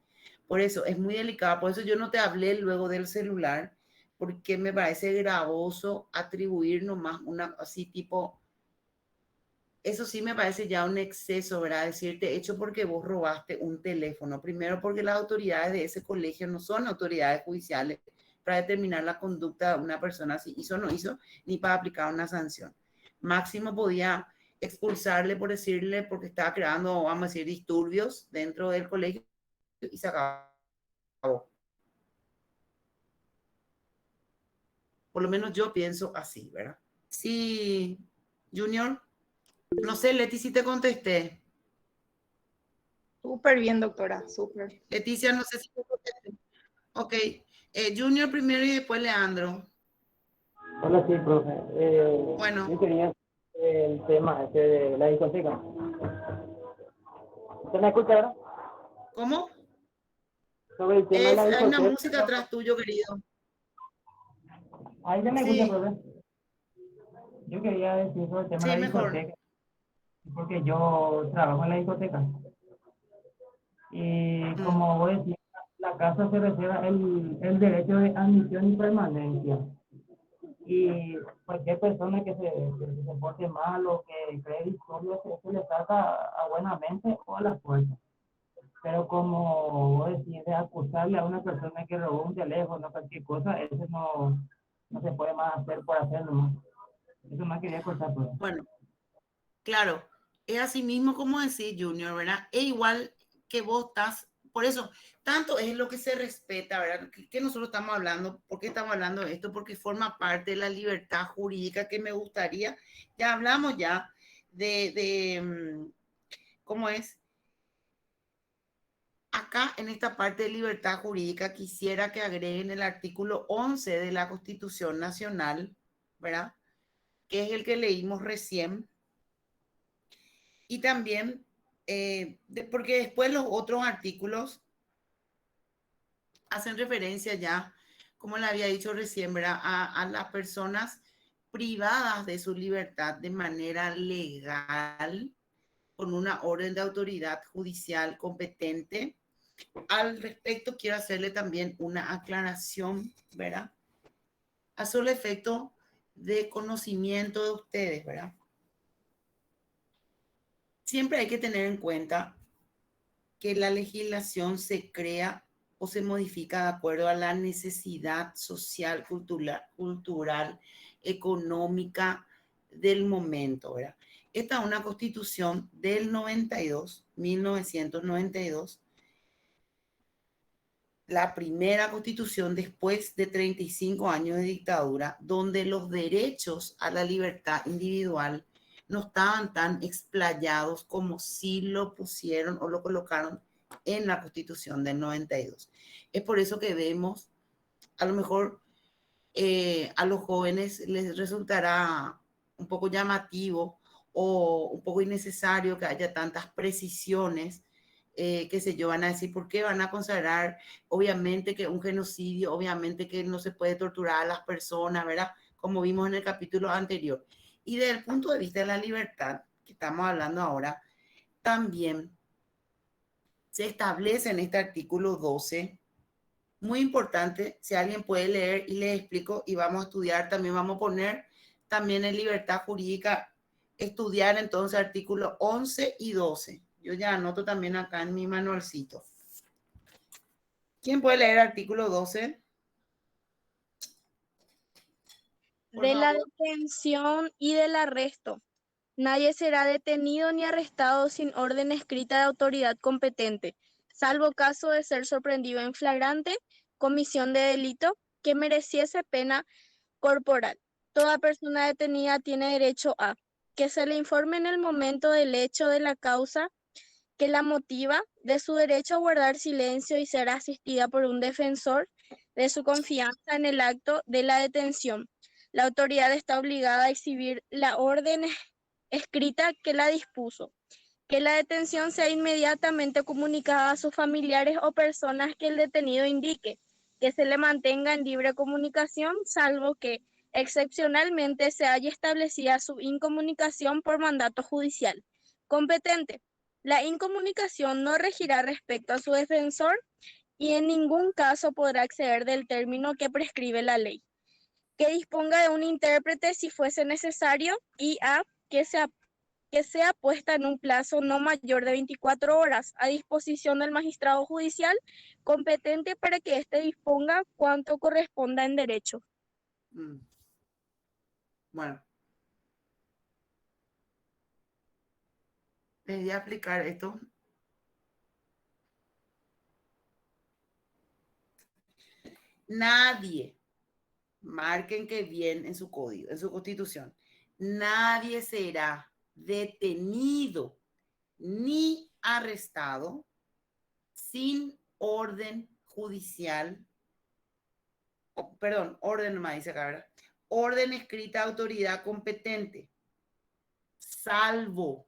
Por eso es muy delicado, por eso yo no te hablé luego del celular, porque me parece gravoso atribuir nomás una así tipo, eso sí me parece ya un exceso, ¿verdad? Decirte hecho porque vos robaste un teléfono. Primero porque las autoridades de ese colegio no son autoridades judiciales para determinar la conducta de una persona si hizo o no hizo, ni para aplicar una sanción. Máximo podía expulsarle por decirle, porque estaba creando, vamos a decir, disturbios dentro del colegio y se acabó. Por lo menos yo pienso así, ¿verdad? Sí, Junior, no sé, Leti, si te contesté. Súper bien, doctora, súper. Leticia, no sé si te contesté. Ok, Junior primero y después Leandro. Hola, sí, profe. Bueno, Yo quería el tema este de la discoteca. ¿Usted me escucha ahora? ¿cómo? Sobre el tema de la Hay una discoteca. música atrás tuyo, querido. Ahí ya me escucha, Sí, profe. Yo quería decir sobre el tema de sí, la mejor. discoteca, porque yo trabajo en la discoteca. Y Mm, como voy a decir, la casa se reserva el derecho de admisión y permanencia. Y cualquier persona que se porte mal o que cree disturbios, se le trata a buena mente o a la fuerza. Pero como vos decís, de acusarle a una persona que robó un teléfono o cualquier cosa, eso no se puede más hacer por hacerlo más. Eso más quería cortar, pues. bueno, claro, es así mismo como decir Junior, ¿verdad? Es igual que vos estás, por eso, tanto es lo que se respeta, ¿verdad? Que nosotros estamos hablando, ¿por qué estamos hablando de esto? Porque forma parte de la libertad jurídica que me gustaría, ya hablamos ya ¿cómo es? Acá en esta parte de libertad jurídica quisiera que agreguen el artículo 11 de la Constitución Nacional, ¿verdad? Que es el que leímos recién. Y también, porque después los otros artículos hacen referencia ya, como le había dicho recién, ¿verdad? A las personas privadas de su libertad de manera legal con una orden de autoridad judicial competente. Al respecto, quiero hacerle también una aclaración, ¿verdad? A solo efecto de conocimiento de ustedes, ¿verdad? Siempre hay que tener en cuenta que la legislación se crea o se modifica de acuerdo a la necesidad social, cultural, económica del momento, ¿verdad? Esta es una constitución del 92, 1992, la primera constitución después de 35 años de dictadura, donde los derechos a la libertad individual no estaban tan explayados como si lo pusieron o lo colocaron en la constitución del 92. Es por eso que vemos, a lo mejor a los jóvenes les resultará un poco llamativo o un poco innecesario que haya tantas precisiones, qué sé yo, van a decir, ¿por qué van a considerar, obviamente, que un genocidio, obviamente que no se puede torturar a las personas, ¿verdad? Como vimos en el capítulo anterior. Y desde el punto de vista de la libertad, que estamos hablando ahora, también se establece en este artículo 12, muy importante, si alguien puede leer y les explico y vamos a estudiar, también vamos a poner también en libertad jurídica, estudiar entonces artículos 11 y 12. Yo ya anoto también acá en mi manualcito. ¿Quién puede leer artículo 12? Por De la favor. detención y del arresto. Nadie será detenido ni arrestado sin orden escrita de autoridad competente, salvo caso de ser sorprendido en flagrante comisión de delito que mereciese pena corporal. Toda persona detenida tiene derecho a que se le informe en el momento del hecho de la causa que la motiva, de su derecho a guardar silencio y ser asistida por un defensor, de su confianza en el acto de la detención. La autoridad está obligada a exhibir la orden escrita que la dispuso, que la detención sea inmediatamente comunicada a sus familiares o personas que el detenido indique, que se le mantenga en libre comunicación, salvo que excepcionalmente se haya establecida su incomunicación por mandato judicial competente. La incomunicación no regirá respecto a su defensor y en ningún caso podrá exceder del término que prescribe la ley. Que disponga de un intérprete si fuese necesario y a que sea puesta en un plazo no mayor de 24 horas a disposición del magistrado judicial competente para que éste disponga cuanto corresponda en derecho. Bueno, les voy a aplicar esto. Nadie, marquen que bien en su código, en su constitución, nadie será detenido ni arrestado sin orden judicial, perdón, orden nomás dice acá, ¿verdad? Orden escrita de autoridad competente, salvo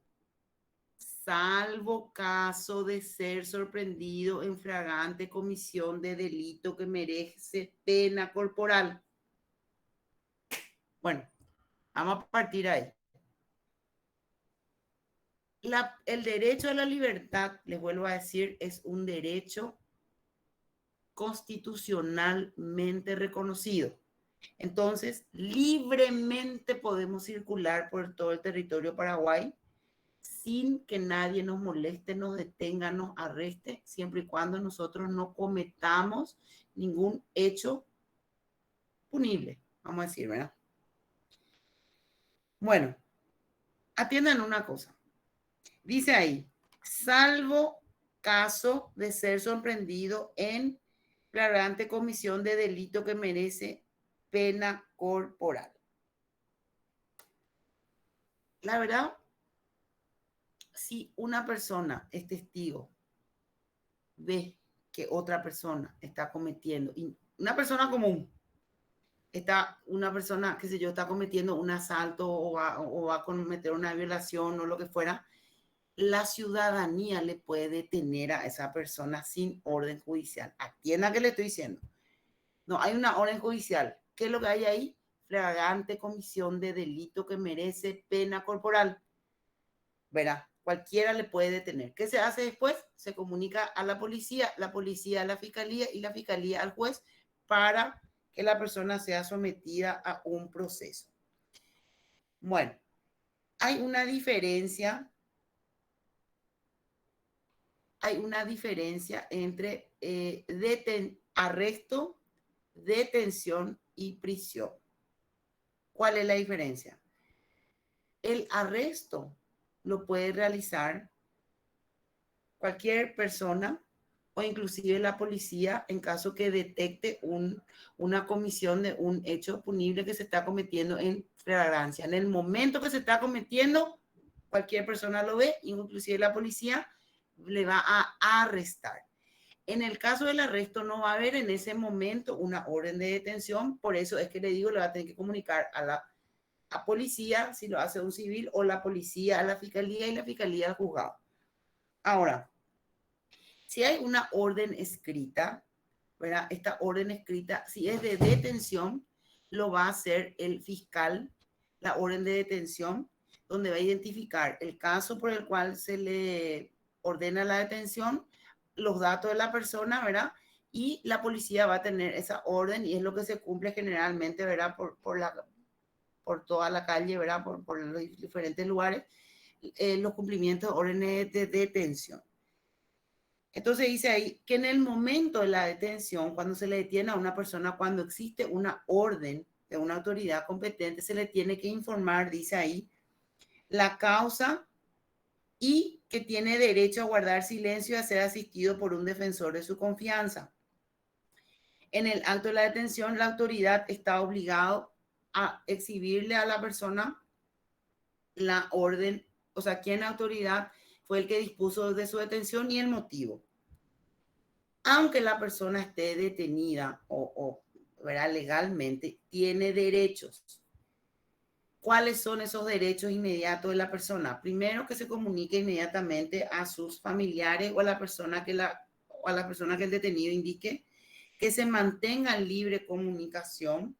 caso de ser sorprendido en flagrante comisión de delito que merece pena corporal. Bueno, vamos a partir ahí. El derecho a la libertad, les vuelvo a decir, es un derecho constitucionalmente reconocido. Entonces, libremente podemos circular por todo el territorio Paraguay sin que nadie nos moleste, nos detenga, nos arreste, siempre y cuando nosotros no cometamos ningún hecho punible, vamos a decir, ¿verdad? Bueno, atiendan una cosa. Dice ahí, salvo caso de ser sorprendido en flagrante comisión de delito que merece pena corporal. La verdad, si una persona es testigo ve que otra persona está cometiendo, y una persona común, una persona, qué sé yo, está cometiendo un asalto o va a cometer una violación o lo que fuera, la ciudadanía le puede detener a esa persona sin orden judicial. Atienda que le estoy diciendo. No hay una orden judicial. ¿Qué es lo que hay ahí? Flagrante comisión de delito que merece pena corporal. Verá, cualquiera le puede detener. ¿Qué se hace después? Se comunica a la policía a la fiscalía y la fiscalía al juez para que la persona sea sometida a un proceso. Bueno, hay una diferencia entre arresto, detención y prisión. ¿Cuál es la diferencia? El arresto lo puede realizar cualquier persona o inclusive la policía en caso que detecte una comisión de un hecho punible que se está cometiendo en flagrancia. En el momento que se está cometiendo, cualquier persona lo ve, inclusive la policía le va a arrestar. En el caso del arresto no va a haber en ese momento una orden de detención, por eso es que le digo, le va a tener que comunicar a la policía, si lo hace un civil, o la policía a la fiscalía y la fiscalía al juzgado. Ahora, si hay una orden escrita, ¿verdad? Esta orden escrita, si es de detención, lo va a hacer el fiscal, la orden de detención, donde va a identificar el caso por el cual se le ordena la detención, los datos de la persona, ¿verdad? Y la policía va a tener esa orden y es lo que se cumple generalmente, ¿verdad? Por toda la calle, ¿verdad? Por los diferentes lugares, los cumplimientos de órdenes de detención. Entonces dice ahí que en el momento de la detención, cuando se le detiene a una persona, cuando existe una orden de una autoridad competente, se le tiene que informar, dice ahí, la causa y que tiene derecho a guardar silencio y a ser asistido por un defensor de su confianza. En el acto de la detención, la autoridad está obligada a exhibirle a la persona la orden, o sea, quién autoridad fue el que dispuso de su detención y el motivo. Aunque la persona esté detenida ¿verdad? Legalmente, tiene derechos. ¿Cuáles son esos derechos inmediatos de la persona? Primero, que se comunique inmediatamente a sus familiares o a la persona que el detenido indique, que se mantenga en libre comunicación,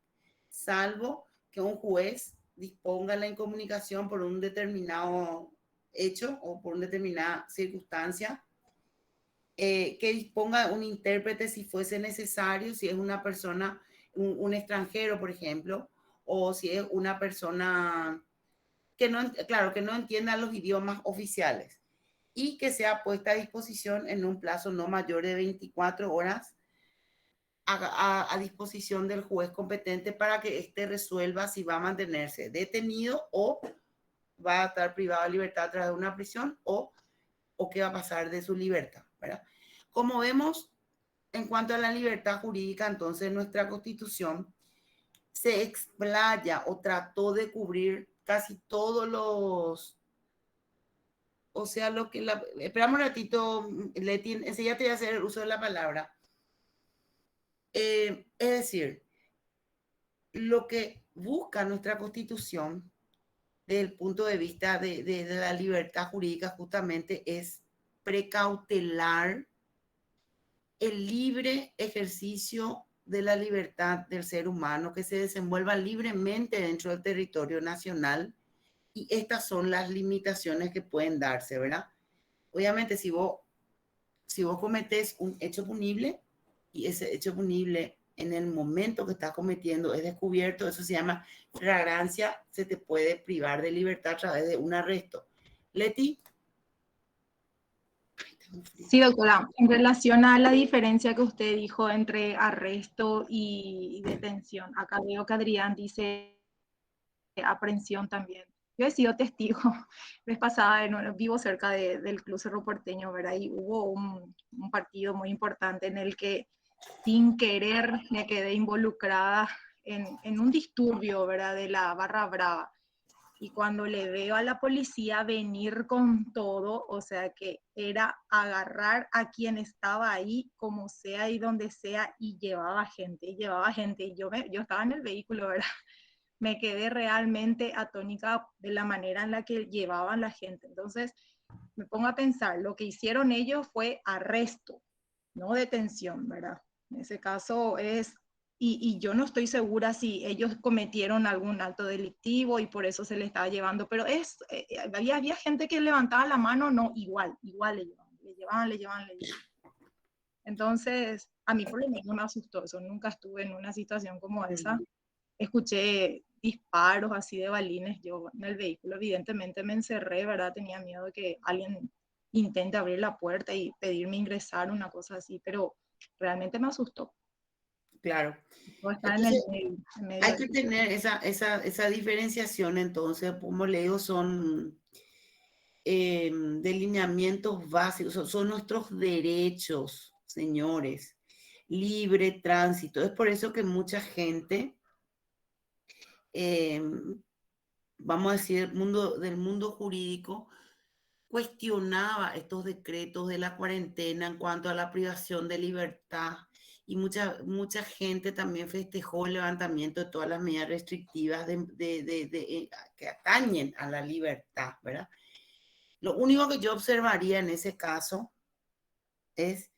salvo que un juez disponga la incomunicación por un determinado hecho o por una determinada circunstancia, que disponga un intérprete si fuese necesario, si es una persona, un extranjero, por ejemplo, o si es una persona que no entienda los idiomas oficiales, y que sea puesta a disposición en un plazo no mayor de 24 horas a disposición del juez competente para que éste resuelva si va a mantenerse detenido o va a estar privado de libertad a través de una prisión o qué va a pasar de su libertad, ¿verdad? Como vemos, en cuanto a la libertad jurídica, entonces nuestra Constitución se explaya o trató de cubrir casi todos los, o sea, lo que esperamos un ratito, Leti, enseguida te voy a hacer el uso de la palabra. Es decir, lo que busca nuestra Constitución desde el punto de vista de la libertad jurídica justamente es precautelar el libre ejercicio de la libertad del ser humano, que se desenvuelva libremente dentro del territorio nacional, y estas son las limitaciones que pueden darse, ¿verdad? Obviamente, si vos cometés un hecho punible y ese hecho punible en el momento que estás cometiendo es descubierto, eso se llama flagrancia, se te puede privar de libertad a través de un arresto. Leti. Sí, doctora, en relación a la diferencia que usted dijo entre arresto y detención, acá veo que Adrián dice aprehensión también. Yo he sido testigo, vez pasada vivo cerca del Club Cerro Porteño, ¿verdad? Y hubo un partido muy importante en el que sin querer me quedé involucrada en un disturbio, ¿verdad? De la Barra Brava. Y cuando le veo a la policía venir con todo, o sea que era agarrar a quien estaba ahí, como sea y donde sea, y llevaba gente, y llevaba gente. Y yo estaba en el vehículo, ¿verdad? Me quedé realmente atónica de la manera en la que llevaban la gente. Entonces, me pongo a pensar, lo que hicieron ellos fue arresto, no detención, ¿verdad? En ese caso es, y yo no estoy segura si ellos cometieron algún acto delictivo y por eso se le estaba llevando, pero había gente que levantaba la mano, no, igual le llevaban. Entonces, a mí por lo menos me asustó eso, nunca estuve en una situación como esa. Escuché disparos así de balines, yo en el vehículo evidentemente me encerré, ¿verdad? Tenía miedo de que alguien intente abrir la puerta y pedirme ingresar, una cosa así, pero realmente me asustó. Claro. No estar Entonces, en medio hay de que eso. tener esa diferenciación, entonces, como le digo, son delineamientos básicos, son nuestros derechos, señores. Libre tránsito. Es por eso que mucha gente, vamos a decir, del mundo jurídico, cuestionaba estos decretos de la cuarentena en cuanto a la privación de libertad, y mucha gente también festejó el levantamiento de todas las medidas restrictivas que atañen a la libertad, ¿verdad? Lo único que yo observaría en ese caso es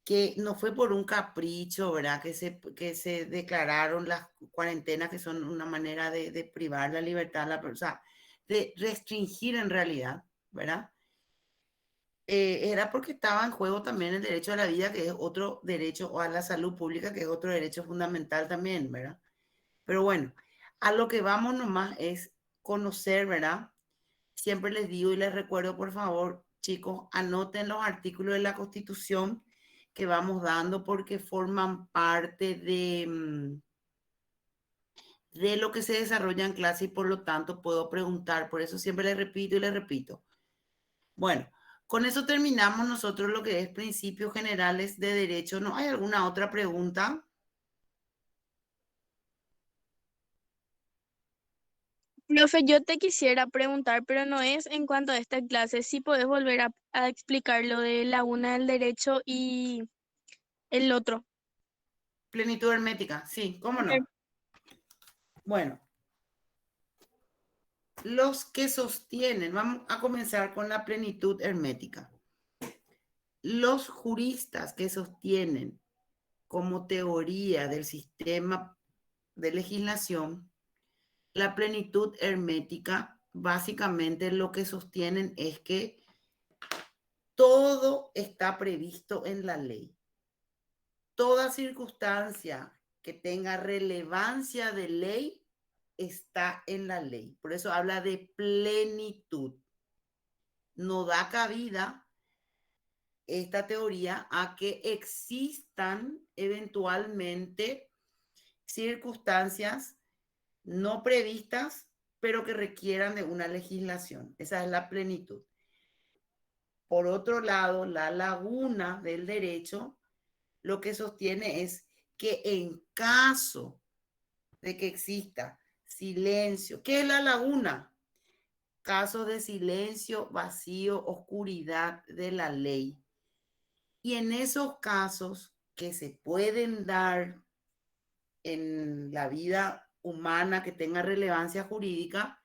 que no fue por un capricho, ¿verdad? Que se declararon las cuarentenas, que son una manera de privar la libertad, o sea, de restringir en realidad, ¿verdad? Era porque estaba en juego también el derecho a la vida, que es otro derecho, o a la salud pública, que es otro derecho fundamental también, ¿verdad? Pero bueno, a lo que vamos nomás es conocer, ¿verdad? Siempre les digo y les recuerdo, por favor, chicos, anoten los artículos de la Constitución que vamos dando, porque forman parte de lo que se desarrolla en clase, y por lo tanto puedo preguntar. Por eso siempre les repito y les repito. Bueno, con eso terminamos nosotros lo que es principios generales de derecho. ¿No hay alguna otra pregunta? Profe, yo te quisiera preguntar, pero no es en cuanto a esta clase, si podés volver a explicar lo de la una del derecho y el otro. Plenitud hermética, sí, ¿cómo no? Bueno, los que sostienen, vamos a comenzar con la plenitud hermética. Los juristas que sostienen como teoría del sistema de legislación la plenitud hermética, básicamente lo que sostienen es que todo está previsto en la ley. Toda circunstancia que tenga relevancia de ley está en la ley. Por eso habla de plenitud. No da cabida esta teoría a que existan eventualmente circunstancias no previstas, pero que requieran de una legislación. Esa es la plenitud. Por otro lado, la laguna del derecho lo que sostiene es que en caso de que exista silencio, ¿qué es la laguna? Casos de silencio, vacío, oscuridad de la ley. Y en esos casos que se pueden dar en la vida humana que tenga relevancia jurídica,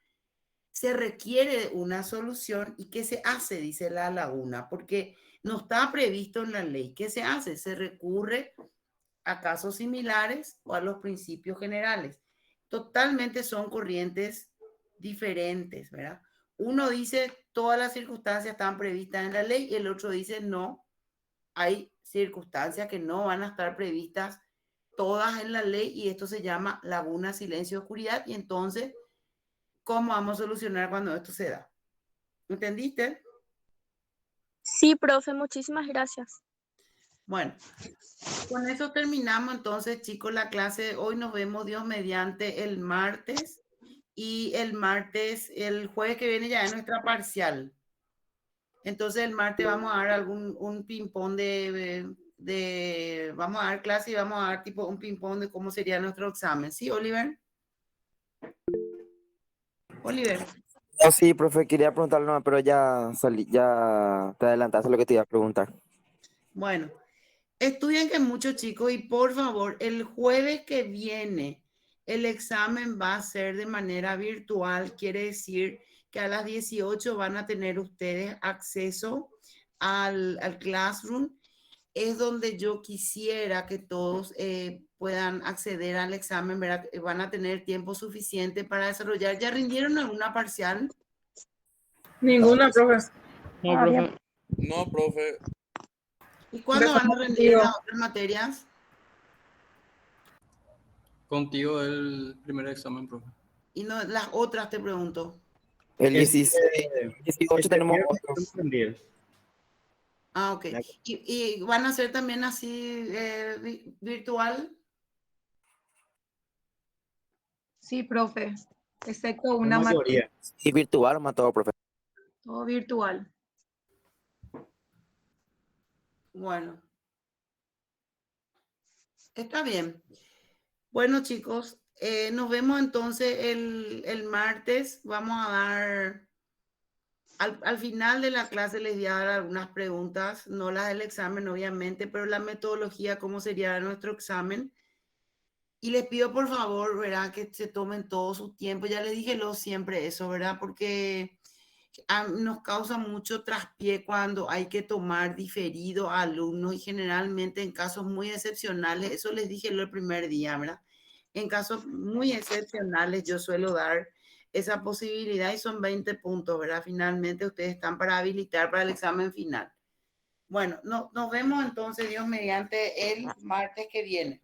se requiere una solución. ¿Y qué se hace? Dice la laguna, porque no está previsto en la ley. ¿Qué se hace? Se recurre a casos similares o a los principios generales. Totalmente son corrientes diferentes, ¿verdad? Uno dice todas las circunstancias están previstas en la ley, y el otro dice no, hay circunstancias que no van a estar previstas todas en la ley, y esto se llama laguna, silencio, oscuridad. Y entonces, ¿cómo vamos a solucionar cuando esto se da? ¿Entendiste? Sí, profe, muchísimas gracias. Bueno, con eso terminamos entonces, chicos, la clase de hoy. Nos vemos, Dios mediante, el martes. Y el martes, el jueves que viene ya es nuestra parcial. Entonces el martes vamos a dar un ping-pong vamos a dar clase, y vamos a dar tipo un ping-pong de cómo sería nuestro examen. ¿Sí, Oliver? Oliver. No, sí, profe, quería preguntarle, no, pero ya salí, ya te adelantaste lo que te iba a preguntar. Bueno, estudien que muchos chicos y por favor, el jueves que viene el examen va a ser de manera virtual, quiere decir que a las 18 van a tener ustedes acceso al Classroom. Es donde yo quisiera que todos puedan acceder al examen, ¿verdad? Van a tener tiempo suficiente para desarrollar. ¿Ya rindieron alguna parcial? Ninguna, profe. No, Bien. profe. No, profe. ¿Y cuándo van a Empezamos rendir contigo. las otras materias? Contigo el primer examen, profe. Y no, las otras te pregunto. El 16, 18 tenemos otro. Ah, ok. ¿Y van a ser también así virtual? Sí, profe. Excepto una materia. Y virtual más todo, profe. Todo virtual. Bueno. Está bien. Bueno, chicos, nos vemos entonces el martes. Vamos a dar, al final de la clase les voy a dar algunas preguntas, no las del examen, obviamente, pero la metodología, cómo sería nuestro examen. Y les pido por favor, ¿verdad? Que se tomen todo su tiempo. Ya les dije siempre eso, ¿verdad? Porque nos causa mucho traspié cuando hay que tomar diferido a alumnos y generalmente en casos muy excepcionales, eso les dije el primer día, ¿verdad? En casos muy excepcionales yo suelo dar esa posibilidad y son 20 puntos, ¿verdad? Finalmente ustedes están para habilitar para el examen final. Bueno, nos vemos entonces, Dios mediante, el martes que viene.